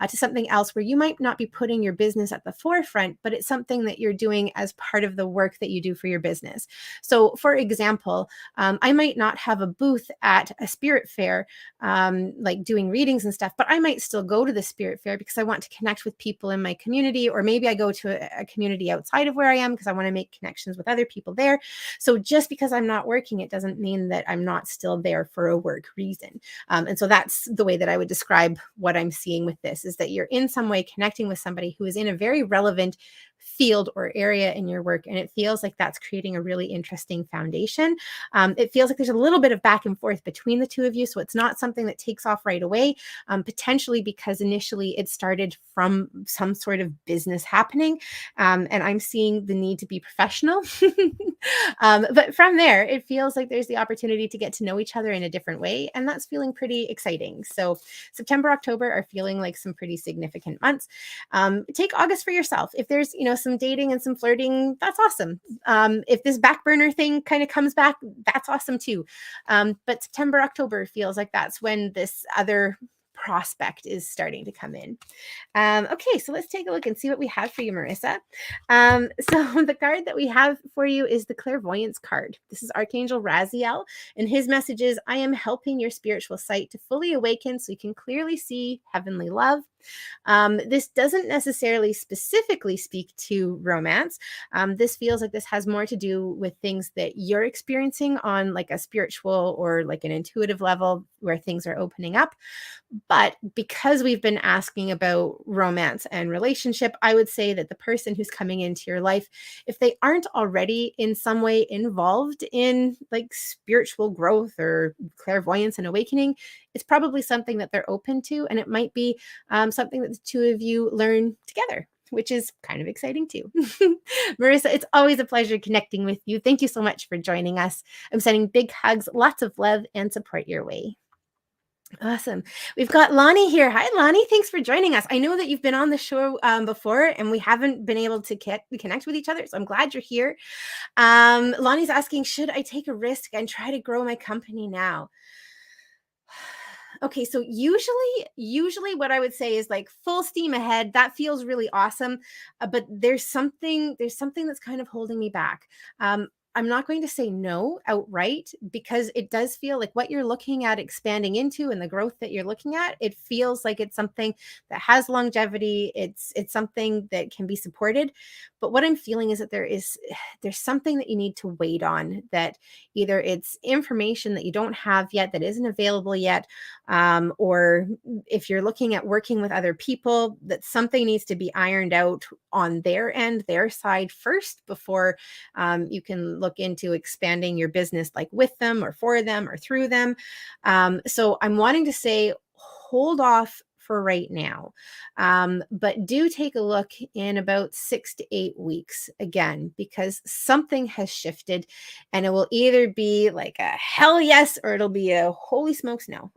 to something else where you might not be putting your business at the forefront, but it's something that you're doing as part of the work that you do for your business. So for example, I might not have a booth at a spirit fair, like doing readings and stuff, but I might still go to the spirit fair because I want to connect with people in my community, or maybe I go to a community outside of where I am because I want to make connections with other people there. So just because I'm not working, it doesn't mean that I'm not still there for a work reason. And so that's the way that I would describe what I'm seeing with this, is that you're in some way connecting with somebody who is in a very relevant field or area in your work. And it feels like that's creating a really interesting foundation. It feels like there's a little bit of back and forth between the two of you. So it's not something that takes off right away, potentially because initially it started from some sort of business happening. And I'm seeing the need to be professional. But from there, it feels like there's the opportunity to get to know each other in a different way. And that's feeling pretty exciting. So September, October are feeling like some pretty significant months. Take August for yourself. If there's, some dating and some flirting, that's awesome. If this back burner thing kind of comes back, that's awesome too. But September, October feels like that's when this other prospect is starting to come in. Okay, so let's take a look and see what we have for you, Marissa. So the card that we have for you is the clairvoyance card. This is Archangel Raziel, and his message is, I am helping your spiritual sight to fully awaken so you can clearly see heavenly love. This doesn't necessarily specifically speak to romance. This feels like this has more to do with things that you're experiencing on like a spiritual or like an intuitive level where things are opening up. But because we've been asking about romance and relationship, I would say that the person who's coming into your life, if they aren't already in some way involved in like spiritual growth or clairvoyance and awakening, it's probably something that they're open to. And it might be something that the two of you learn together, which is kind of exciting too. Marissa, it's always a pleasure connecting with you. Thank you so much for joining us. I'm sending big hugs, lots of love and support your way. Awesome. We've got Lonnie here. Hi, Lonnie. Thanks for joining us. I know that you've been on the show before and we haven't been able to connect with each other. So I'm glad you're here. Lonnie's asking, should I take a risk and try to grow my company now? Okay, so usually what I would say is like full steam ahead. That feels really awesome, but there's something that's kind of holding me back. I'm not going to say no outright because it does feel like what you're looking at expanding into and the growth that you're looking at, it feels like it's something that has longevity. It's something that can be supported. But what I'm feeling is that there's something that you need to wait on, that either it's information that you don't have yet that isn't available yet, or if you're looking at working with other people, that something needs to be ironed out on their end, their side first before you can look into expanding your business like with them or for them or through them. So I'm wanting to say hold off for right now. But do take a look in about 6 to 8 weeks again, because something has shifted and it will either be like a hell yes, or it'll be a holy smokes no.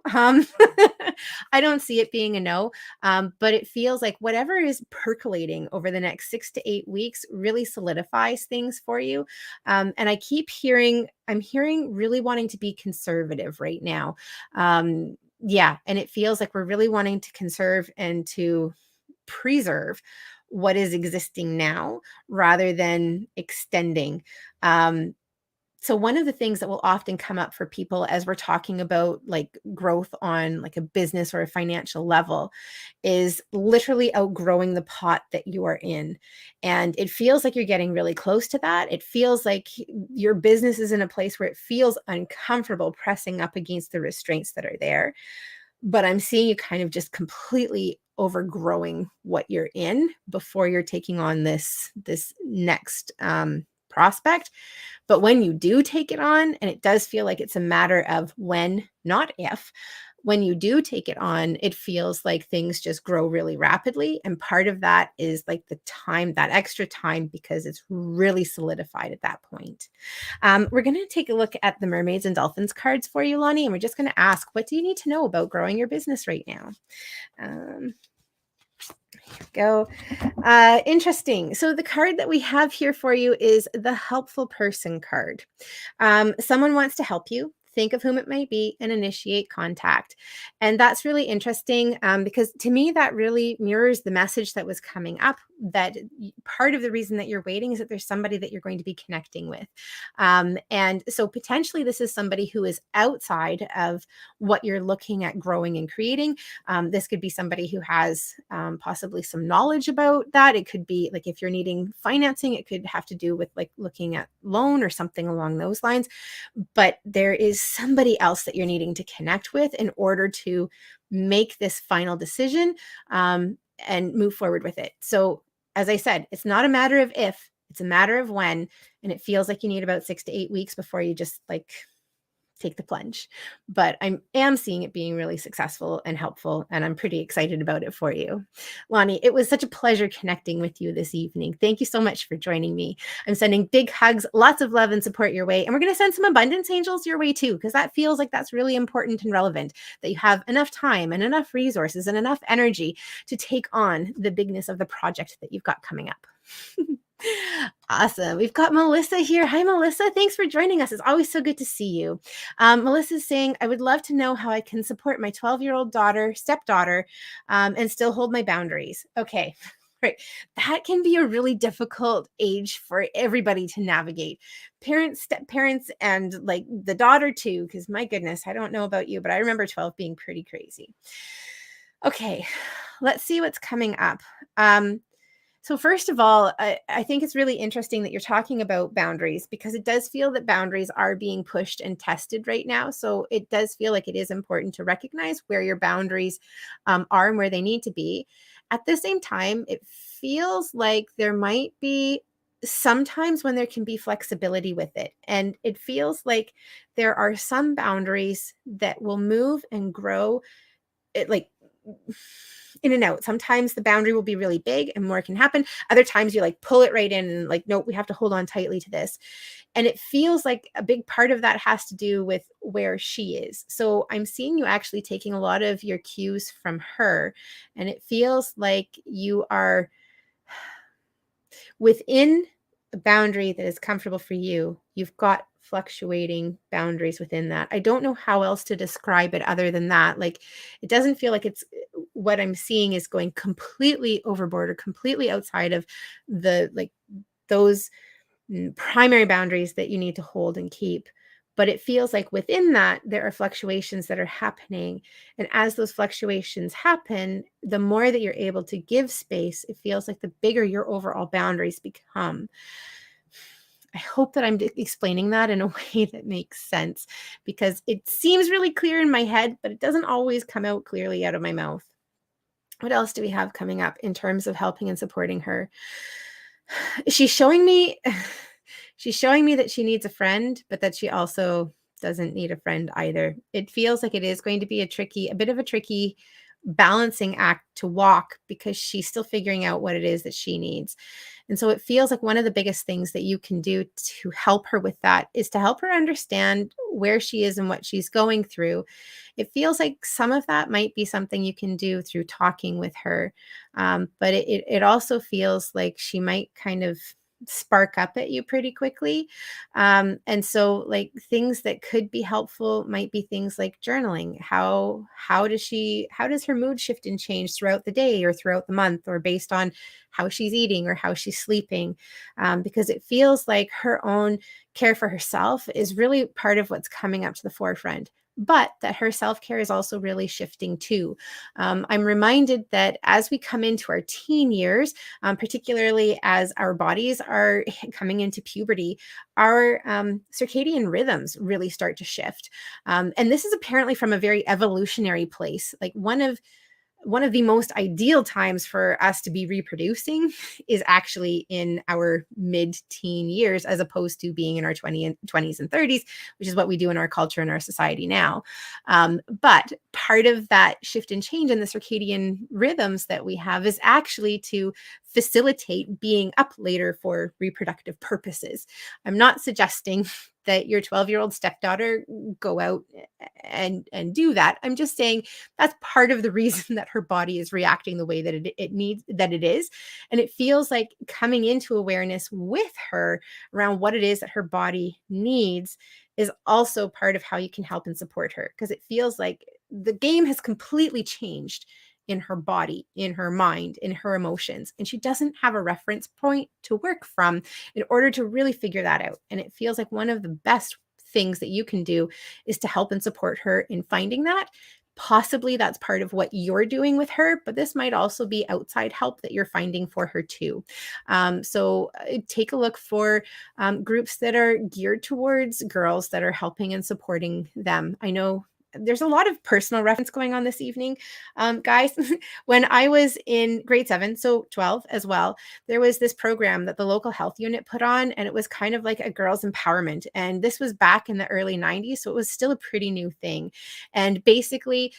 I don't see it being a no, but it feels like whatever is percolating over the next 6 to 8 weeks really solidifies things for you. And I'm hearing really wanting to be conservative right now. Yeah. And it feels like we're really wanting to conserve and to preserve what is existing now rather than extending. So one of the things that will often come up for people as we're talking about like growth on like a business or a financial level is literally outgrowing the pot that you are in. And it feels like you're getting really close to that. It feels like your business is in a place where it feels uncomfortable pressing up against the restraints that are there. But I'm seeing you kind of just completely overgrowing what you're in before you're taking on this next prospect. But when you do take it on, and it does feel like it's a matter of when, not if, when you do take it on, it feels like things just grow really rapidly. And part of that is like the time, that extra time, because it's really solidified at that point. We're going to take a look at the mermaids and dolphins cards for you, Lonnie, and we're just going to ask, what do you need to know about growing your business right now? Go. Interesting. So the card that we have here for you is the helpful person card. Someone wants to help you. Think of whom it might be and initiate contact. And that's really interesting because to me, that really mirrors the message that was coming up, that part of the reason that you're waiting is that there's somebody that you're going to be connecting with. And so potentially this is somebody who is outside of what you're looking at growing and creating. This could be somebody who has possibly some knowledge about that. It could be like if you're needing financing, it could have to do with like looking at loan or something along those lines. But there is somebody else that you're needing to connect with in order to make this final decision and move forward with it. So as I said, it's not a matter of if, it's a matter of when. And it feels like you need about 6 to 8 weeks before you just like take the plunge. But I am seeing it being really successful and helpful, and I'm pretty excited about it for you. Lonnie, it was such a pleasure connecting with you this evening. Thank you so much for joining me. I'm sending big hugs, lots of love and support your way. And we're going to send some abundance angels your way too, because that feels like that's really important and relevant, that you have enough time and enough resources and enough energy to take on the bigness of the project that you've got coming up. Awesome. We've got Melissa here. Hi, Melissa. Thanks for joining us. It's always so good to see you. Melissa's saying, I would love to know how I can support my 12-year-old stepdaughter, and still hold my boundaries. Okay. Right. That can be a really difficult age for everybody to navigate. Parents, step parents, and like the daughter too, because my goodness, I don't know about you, but I remember 12 being pretty crazy. Okay. Let's see what's coming up. So first of all, I think it's really interesting that you're talking about boundaries, because it does feel that boundaries are being pushed and tested right now. So it does feel like it is important to recognize where your boundaries are and where they need to be. At the same time, it feels like there might be sometimes when there can be flexibility with it. And it feels like there are some boundaries that will move and grow like in and out. Sometimes the boundary will be really big and more can happen. Other times you like pull it right in and like, nope, we have to hold on tightly to this. And it feels like a big part of that has to do with where she is. So I'm seeing you actually taking a lot of your cues from her. And it feels like you are within a boundary that is comfortable for you. You've got fluctuating boundaries within that. I don't know how else to describe it other than that. Like, it doesn't feel like it's what I'm seeing is going completely overboard or completely outside of the like those primary boundaries that you need to hold and keep. But it feels like within that, there are fluctuations that are happening. And as those fluctuations happen, the more that you're able to give space, it feels like the bigger your overall boundaries become. I hope that I'm explaining that in a way that makes sense, because it seems really clear in my head, but it doesn't always come out clearly out of my mouth. What else do we have coming up in terms of helping and supporting her? She's showing me that she needs a friend, but that she also doesn't need a friend either. It feels like it is going to be a bit of a tricky balancing act to walk, because she's still figuring out what it is that she needs. And so it feels like one of the biggest things that you can do to help her with that is to help her understand where she is and what she's going through. It feels like some of that might be something you can do through talking with her. But it also feels like she might kind of spark up at you pretty quickly. And so like things that could be helpful might be things like journaling. How does her mood shift and change throughout the day or throughout the month, or based on how she's eating or how she's sleeping? Because it feels like her own care for herself is really part of what's coming up to the forefront, but that her self-care is also really shifting too. I'm reminded that as we come into our teen years, particularly as our bodies are coming into puberty, our circadian rhythms really start to shift. And this is apparently from a very evolutionary place. Like one of the most ideal times for us to be reproducing is actually in our mid-teen years, as opposed to being in our 20s and 30s, which is what we do in our culture and our society now. But part of that shift and change in the circadian rhythms that we have is actually to facilitate being up later for reproductive purposes. I'm not suggesting that your 12-year-old stepdaughter go out and do that. I'm just saying that's part of the reason that her body is reacting the way that it is. And it feels like coming into awareness with her around what it is that her body needs is also part of how you can help and support her, because it feels like the game has completely changed in her body, in her mind, in her emotions. And she doesn't have a reference point to work from in order to really figure that out. And it feels like one of the best things that you can do is to help and support her in finding that. Possibly that's part of what you're doing with her, but this might also be outside help that you're finding for her too. So take a look for groups that are geared towards girls that are helping and supporting them. I know there's a lot of personal reference going on this evening. Guys, when I was in grade 7, so 12 as well, there was this program that the local health unit put on, and it was kind of like a girls' empowerment. And this was back in the early 90s, so it was still a pretty new thing. And basically,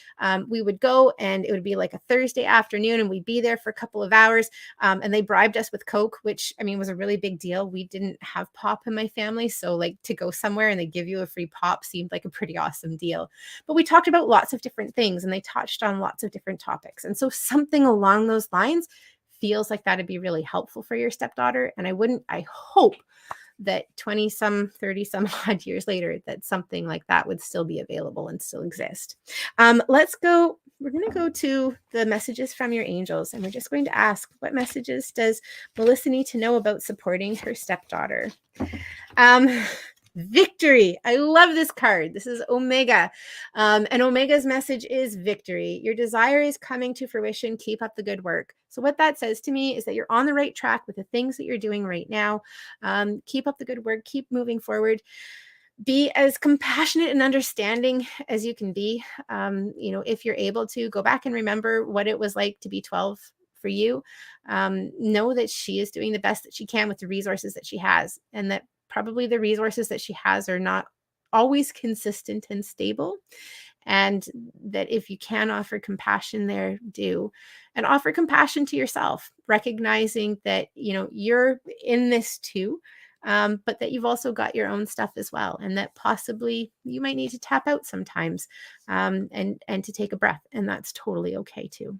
we would go, and it would be like a Thursday afternoon, and we'd be there for a couple of hours. And they bribed us with Coke, which I mean was a really big deal. We didn't have pop in my family, so like to go somewhere and they give you a free pop seemed like a pretty awesome deal. But we talked about lots of different things, and they touched on lots of different topics. And so something along those lines feels like that'd be really helpful for your stepdaughter. And I hope that 20 some, 30 some odd years later, that something like that would still be available and still exist. We're going to go to the messages from your angels, and we're just going to ask, what messages does Melissa need to know about supporting her stepdaughter? Victory. I love this card. This is Omega. And Omega's message is victory. Your desire is coming to fruition. Keep up the good work. So what that says to me is that you're on the right track with the things that you're doing right now. Keep up the good work. Keep moving forward. Be as compassionate and understanding as you can be. If you're able to, go back and remember what it was like to be 12 for you. Know that she is doing the best that she can with the resources that she has, and that probably the resources that she has are not always consistent and stable. And that if you can offer compassion there, do. And offer compassion to yourself, recognizing that, you're in this too, but that you've also got your own stuff as well. And that possibly you might need to tap out sometimes, and to take a breath. And that's totally okay too.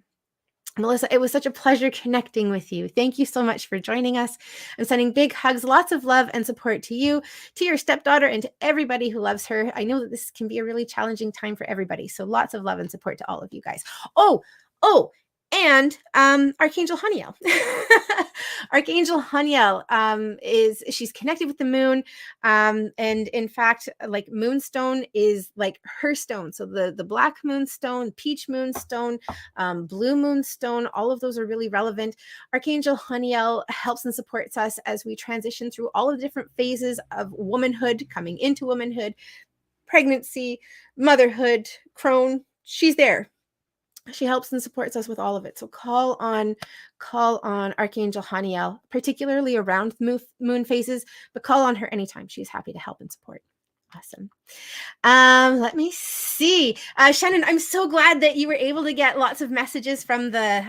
Melissa, it was such a pleasure connecting with you. Thank you so much for joining us. I'm sending big hugs, lots of love and support to you, to your stepdaughter, and to everybody who loves her. I know that this can be a really challenging time for everybody. So lots of love and support to all of you guys. And Archangel Haniel. Archangel Haniel she's connected with the moon. And in fact, like moonstone is like her stone. So the black moonstone, peach moonstone, blue moonstone, all of those are really relevant. Archangel Haniel helps and supports us as we transition through all of the different phases of womanhood, coming into womanhood, pregnancy, motherhood, crone. She's there. She helps and supports us with all of it. So call on Archangel Haniel, particularly around moon phases, but call on her anytime. She's happy to help and support. Awesome. Let me see. Shannon, I'm so glad that you were able to get lots of messages from the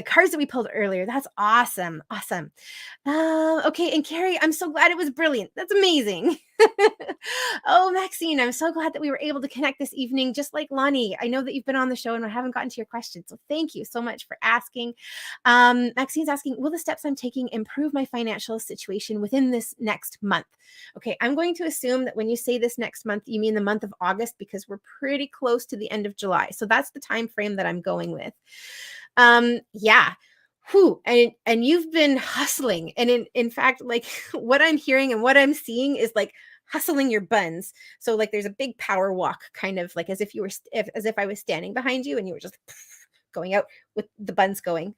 cards that we pulled earlier. That's awesome. Awesome. Okay. And Carrie, I'm so glad it was brilliant. That's amazing. Oh, Maxine, I'm so glad that we were able to connect this evening, just like Lonnie. I know that you've been on the show and I haven't gotten to your questions. So thank you so much for asking. Maxine's asking, will the steps I'm taking improve my financial situation within this next month? Okay, I'm going to assume that when you say this next month, you mean the month of August, because we're pretty close to the end of July. So that's the time frame that I'm going with. Yeah. Whew. And you've been hustling. And in fact, like what I'm hearing and what I'm seeing is like hustling your buns. So like there's a big power walk, kind of like as if I was standing behind you and you were just going out with the buns going.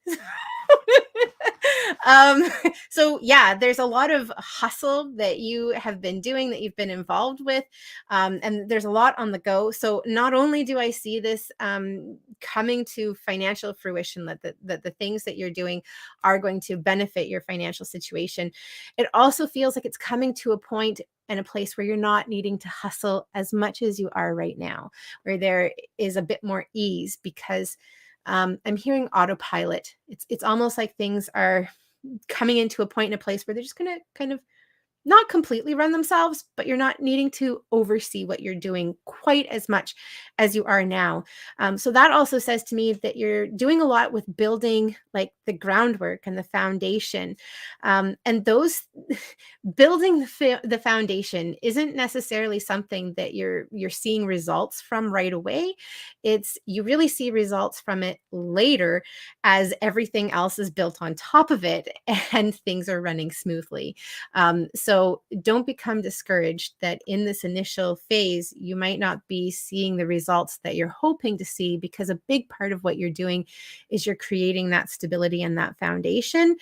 So yeah, there's a lot of hustle that you have been doing, that you've been involved with. And there's a lot on the go. So not only do I see this coming to financial fruition, that the things that you're doing are going to benefit your financial situation, it also feels like it's coming to a point and a place where you're not needing to hustle as much as you are right now, where there is a bit more ease, because I'm hearing autopilot. It's almost like things are coming into a point in a place where they're just going to kind of not completely run themselves, but you're not needing to oversee what you're doing quite as much as you are now. So that also says to me that you're doing a lot with building like the groundwork and the foundation. And those building the foundation isn't necessarily something that you're seeing results from right away. You really see results from it later as everything else is built on top of it and things are running smoothly. So don't become discouraged that in this initial phase, you might not be seeing the results that you're hoping to see, because a big part of what you're doing is you're creating that stability and that foundation.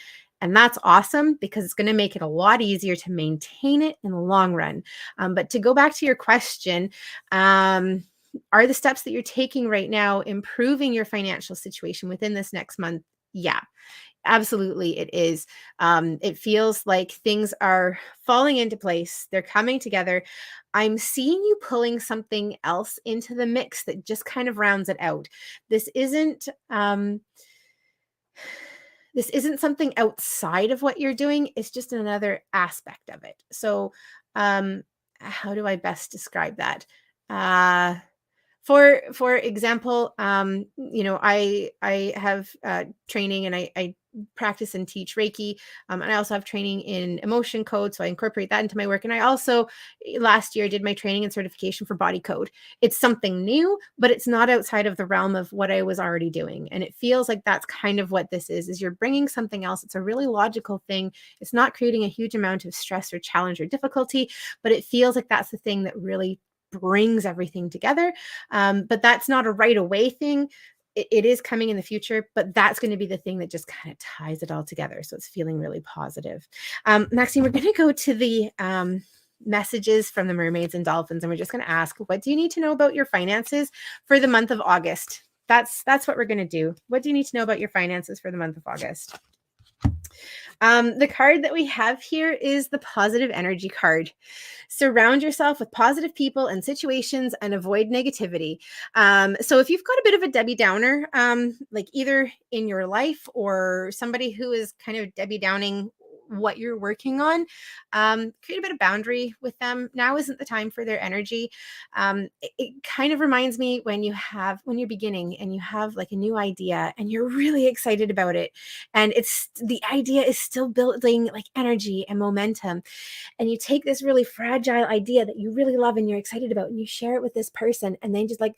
And that's awesome because it's going to make it a lot easier to maintain it in the long run. But to go back to your question, are the steps that you're taking right now improving your financial situation within this next month? Yeah, absolutely, it is. It feels like things are falling into place. They're coming together. I'm seeing you pulling something else into the mix that just kind of rounds it out. This isn't this isn't something outside of what you're doing. It's just another aspect of it. So, um, how do I best describe that? Uh, for example, I have training, and I practice and teach Reiki, and I also have training in emotion code, so I incorporate that into my work. And I also last year did my training and certification for body code. It's something new, but it's not outside of the realm of what I was already doing, and it feels like that's kind of what this is you're bringing something else. It's a really logical thing. It's not creating a huge amount of stress or challenge or difficulty, but it feels like that's the thing that really brings everything together. But that's not a right away thing. It is coming in the future, but that's going to be the thing that just kind of ties it all together. So it's feeling really positive. Maxine, we're going to go to the messages from the mermaids and dolphins, and we're just going to ask, what do you need to know about your finances for the month of August? That's what we're going to do. What do you need to know about your finances for the month of August? The card that we have here is the positive energy card. Surround yourself with positive people and situations and avoid negativity. So if you've got a bit of a Debbie Downer, like either in your life or somebody who is kind of Debbie Downing what you're working on, create a bit of boundary with them. Now isn't the time for their energy. It kind of reminds me when you're beginning and you have like a new idea and you're really excited about it, and it's the idea is still building like energy and momentum, and you take this really fragile idea that you really love and you're excited about, and you share it with this person, and then just like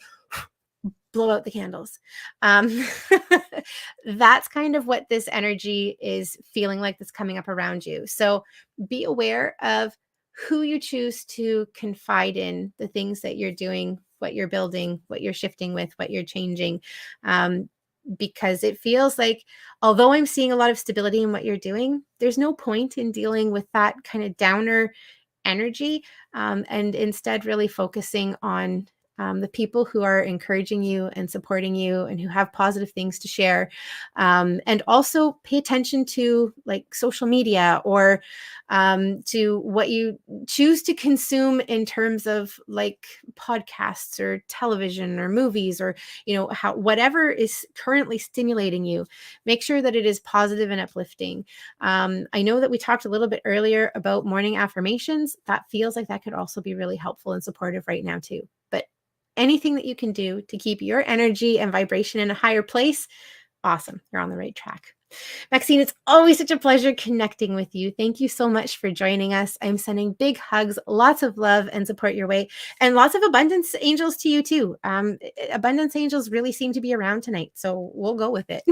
blow out the candles. Um, that's kind of what this energy is feeling like that's coming up around you. So be aware of who you choose to confide in, the things that you're doing, what you're building, what you're shifting with, what you're changing. Because it feels like, although I'm seeing a lot of stability in what you're doing, there's no point in dealing with that kind of downer energy, and instead really focusing on the people who are encouraging you and supporting you and who have positive things to share. And also pay attention to like social media or to what you choose to consume in terms of like podcasts or television or movies, or, how whatever is currently stimulating you, make sure that it is positive and uplifting. I know that we talked a little bit earlier about morning affirmations. That feels like that could also be really helpful and supportive right now too. But anything that you can do to keep your energy and vibration in a higher place, awesome. You're on the right track. Maxine, it's always such a pleasure connecting with you. Thank you so much for joining us. I'm sending big hugs, lots of love and support your way, and lots of abundance angels to you too. Abundance angels really seem to be around tonight, so we'll go with it.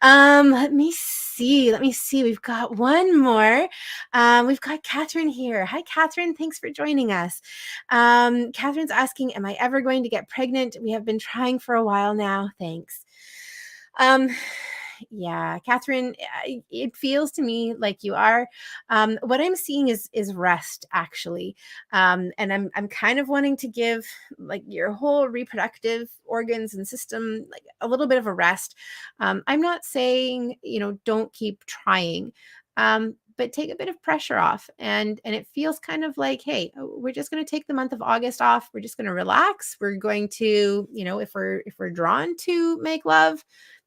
Let me see. We've got one more. We've got Catherine here. Hi, Catherine. Thanks for joining us. Catherine's asking, am I ever going to get pregnant? We have been trying for a while now. Thanks. Yeah, Catherine, it feels to me like you are. What I'm seeing is rest, actually, and I'm kind of wanting to give like your whole reproductive organs and system like a little bit of a rest. I'm not saying don't keep trying. But take a bit of pressure off, and it feels kind of like, hey, we're just going to take the month of August off. We're just going to relax. We're going to, if we're drawn to make love,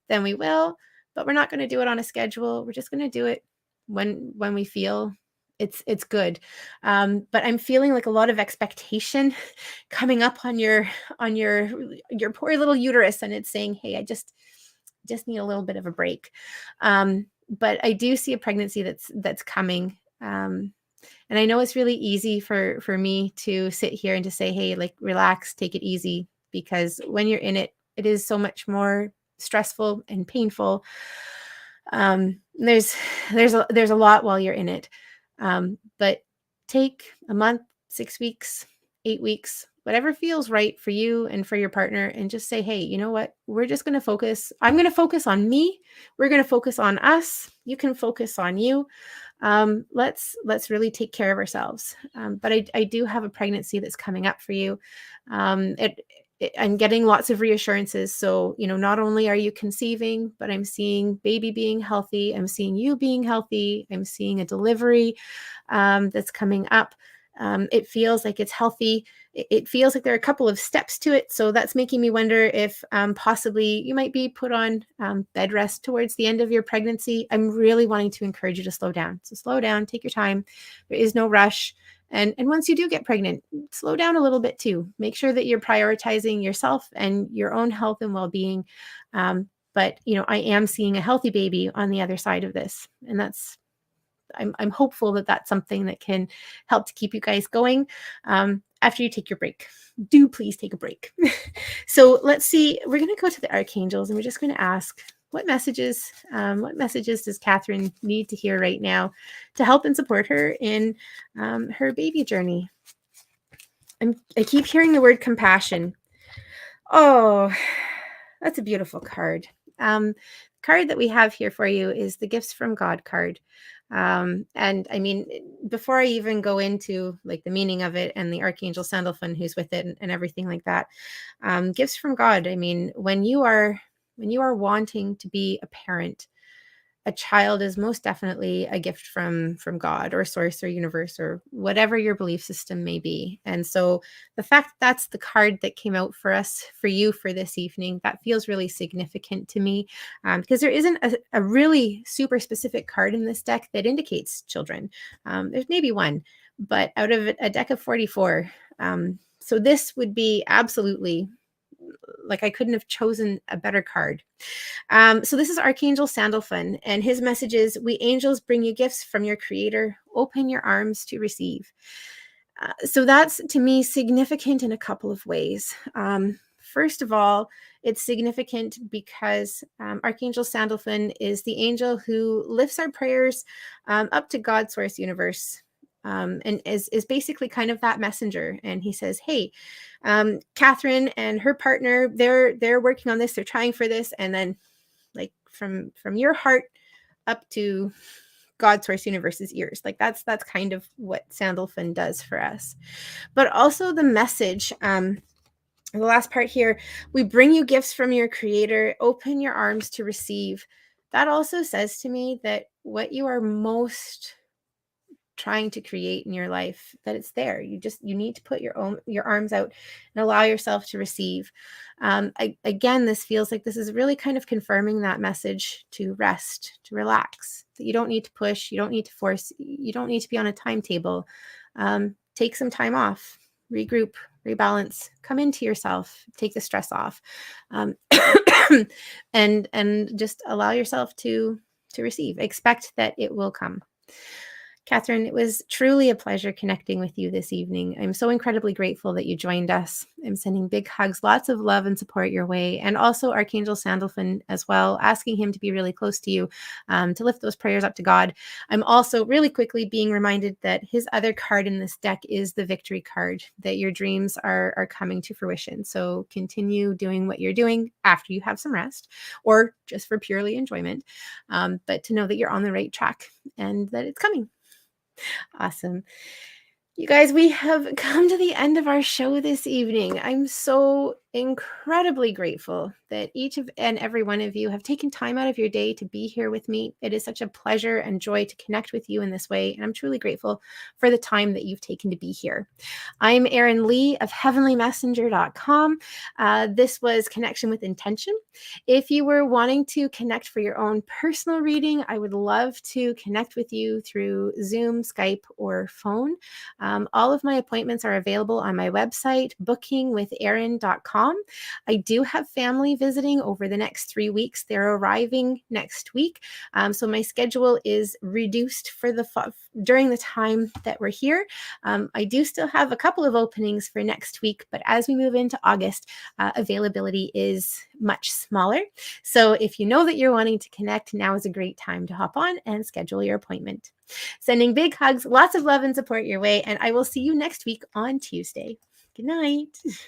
then we will, but we're not going to do it on a schedule. We're just going to do it when we feel it's good. But I'm feeling like a lot of expectation coming up on your poor little uterus, and it's saying, hey, I just need a little bit of a break. But I do see a pregnancy that's coming. And I know it's really easy for me to sit here and to say, hey, like, relax, take it easy, because when you're in it, it is so much more stressful and painful. There's a lot while you're in it. But take a month, 6 weeks, 8 weeks, whatever feels right for you and for your partner, and just say, hey, you know what? We're just going to focus. I'm going to focus on me. We're going to focus on us. You can focus on you. Let's really take care of ourselves. But I do have a pregnancy that's coming up for you. I'm getting lots of reassurances. So, not only are you conceiving, but I'm seeing baby being healthy. I'm seeing you being healthy. I'm seeing a delivery that's coming up. It feels like it's healthy. It feels like there are a couple of steps to it. So that's making me wonder if possibly you might be put on bed rest towards the end of your pregnancy. I'm really wanting to encourage you to slow down. So slow down, take your time. There is no rush. And once you do get pregnant, slow down a little bit too. Make sure that you're prioritizing yourself and your own health and well-being. But I am seeing a healthy baby on the other side of this. And I'm hopeful that that's something that can help to keep you guys going after you take your break. Do please take a break. So let's see. We're going to go to the archangels, and we're just going to ask, what messages does Catherine need to hear right now to help and support her in her baby journey? I keep hearing the word compassion. Oh, that's a beautiful card. Card that we have here for you is the Gifts from God card. And I mean, before I even go into like the meaning of it and the Archangel Sandalphon who's with it and everything like that, gifts from God. I mean, when you are wanting to be a parent, a child is most definitely a gift from God or source or universe or whatever your belief system may be. And so the fact that that's the card that came out for you for this evening, that feels really significant to me, because there isn't a really super specific card in this deck that indicates children. There's maybe one, but out of a deck of 44. So this would be absolutely, like, I couldn't have chosen a better card. So this is Archangel Sandalphon, and his message is, we angels bring you gifts from your creator. Open your arms to receive. So that's, to me, significant in a couple of ways. First of all, it's significant because Archangel Sandalphon is the angel who lifts our prayers up to God, source, universe, and is basically kind of that messenger. And he says, hey, Catherine and her partner, they're working on this, they're trying for this. And then, like, from your heart up to God, source, universe's ears. Like, that's kind of what Sandalphon does for us. But also the message, the last part here, we bring you gifts from your creator. Open your arms to receive. That also says to me that what you are most trying to create in your life, that it's there. You need to put your arms out and allow yourself to receive. Again, this feels like this is really kind of confirming that message to rest, to relax, that you don't need to push, you don't need to force, you don't need to be on a timetable. Take some time off, regroup, rebalance, come into yourself, take the stress off, and just allow yourself to receive. Expect that it will come. Catherine, it was truly a pleasure connecting with you this evening. I'm so incredibly grateful that you joined us. I'm sending big hugs, lots of love and support your way, and also Archangel Sandalphon as well, asking him to be really close to you, to lift those prayers up to God. I'm also really quickly being reminded that his other card in this deck is the victory card, that your dreams are coming to fruition. So continue doing what you're doing after you have some rest, or just for purely enjoyment, but to know that you're on the right track and that it's coming. Awesome. You guys, we have come to the end of our show this evening. I'm so incredibly grateful that each and every one of you have taken time out of your day to be here with me. It is such a pleasure and joy to connect with you in this way, and I'm truly grateful for the time that you've taken to be here. I'm Erin Lee of heavenlymessenger.com. This was Connection with Intention. If you were wanting to connect for your own personal reading, I would love to connect with you through Zoom, Skype, or phone. All of my appointments are available on my website, bookingwitherin.com. I do have family visiting over the next 3 weeks. They're arriving next week. So my schedule is reduced for during the time that we're here. I do still have a couple of openings for next week, but as we move into August, availability is much smaller. So if you know that you're wanting to connect, now is a great time to hop on and schedule your appointment. Sending big hugs, lots of love and support your way, and I will see you next week on Tuesday. Good night.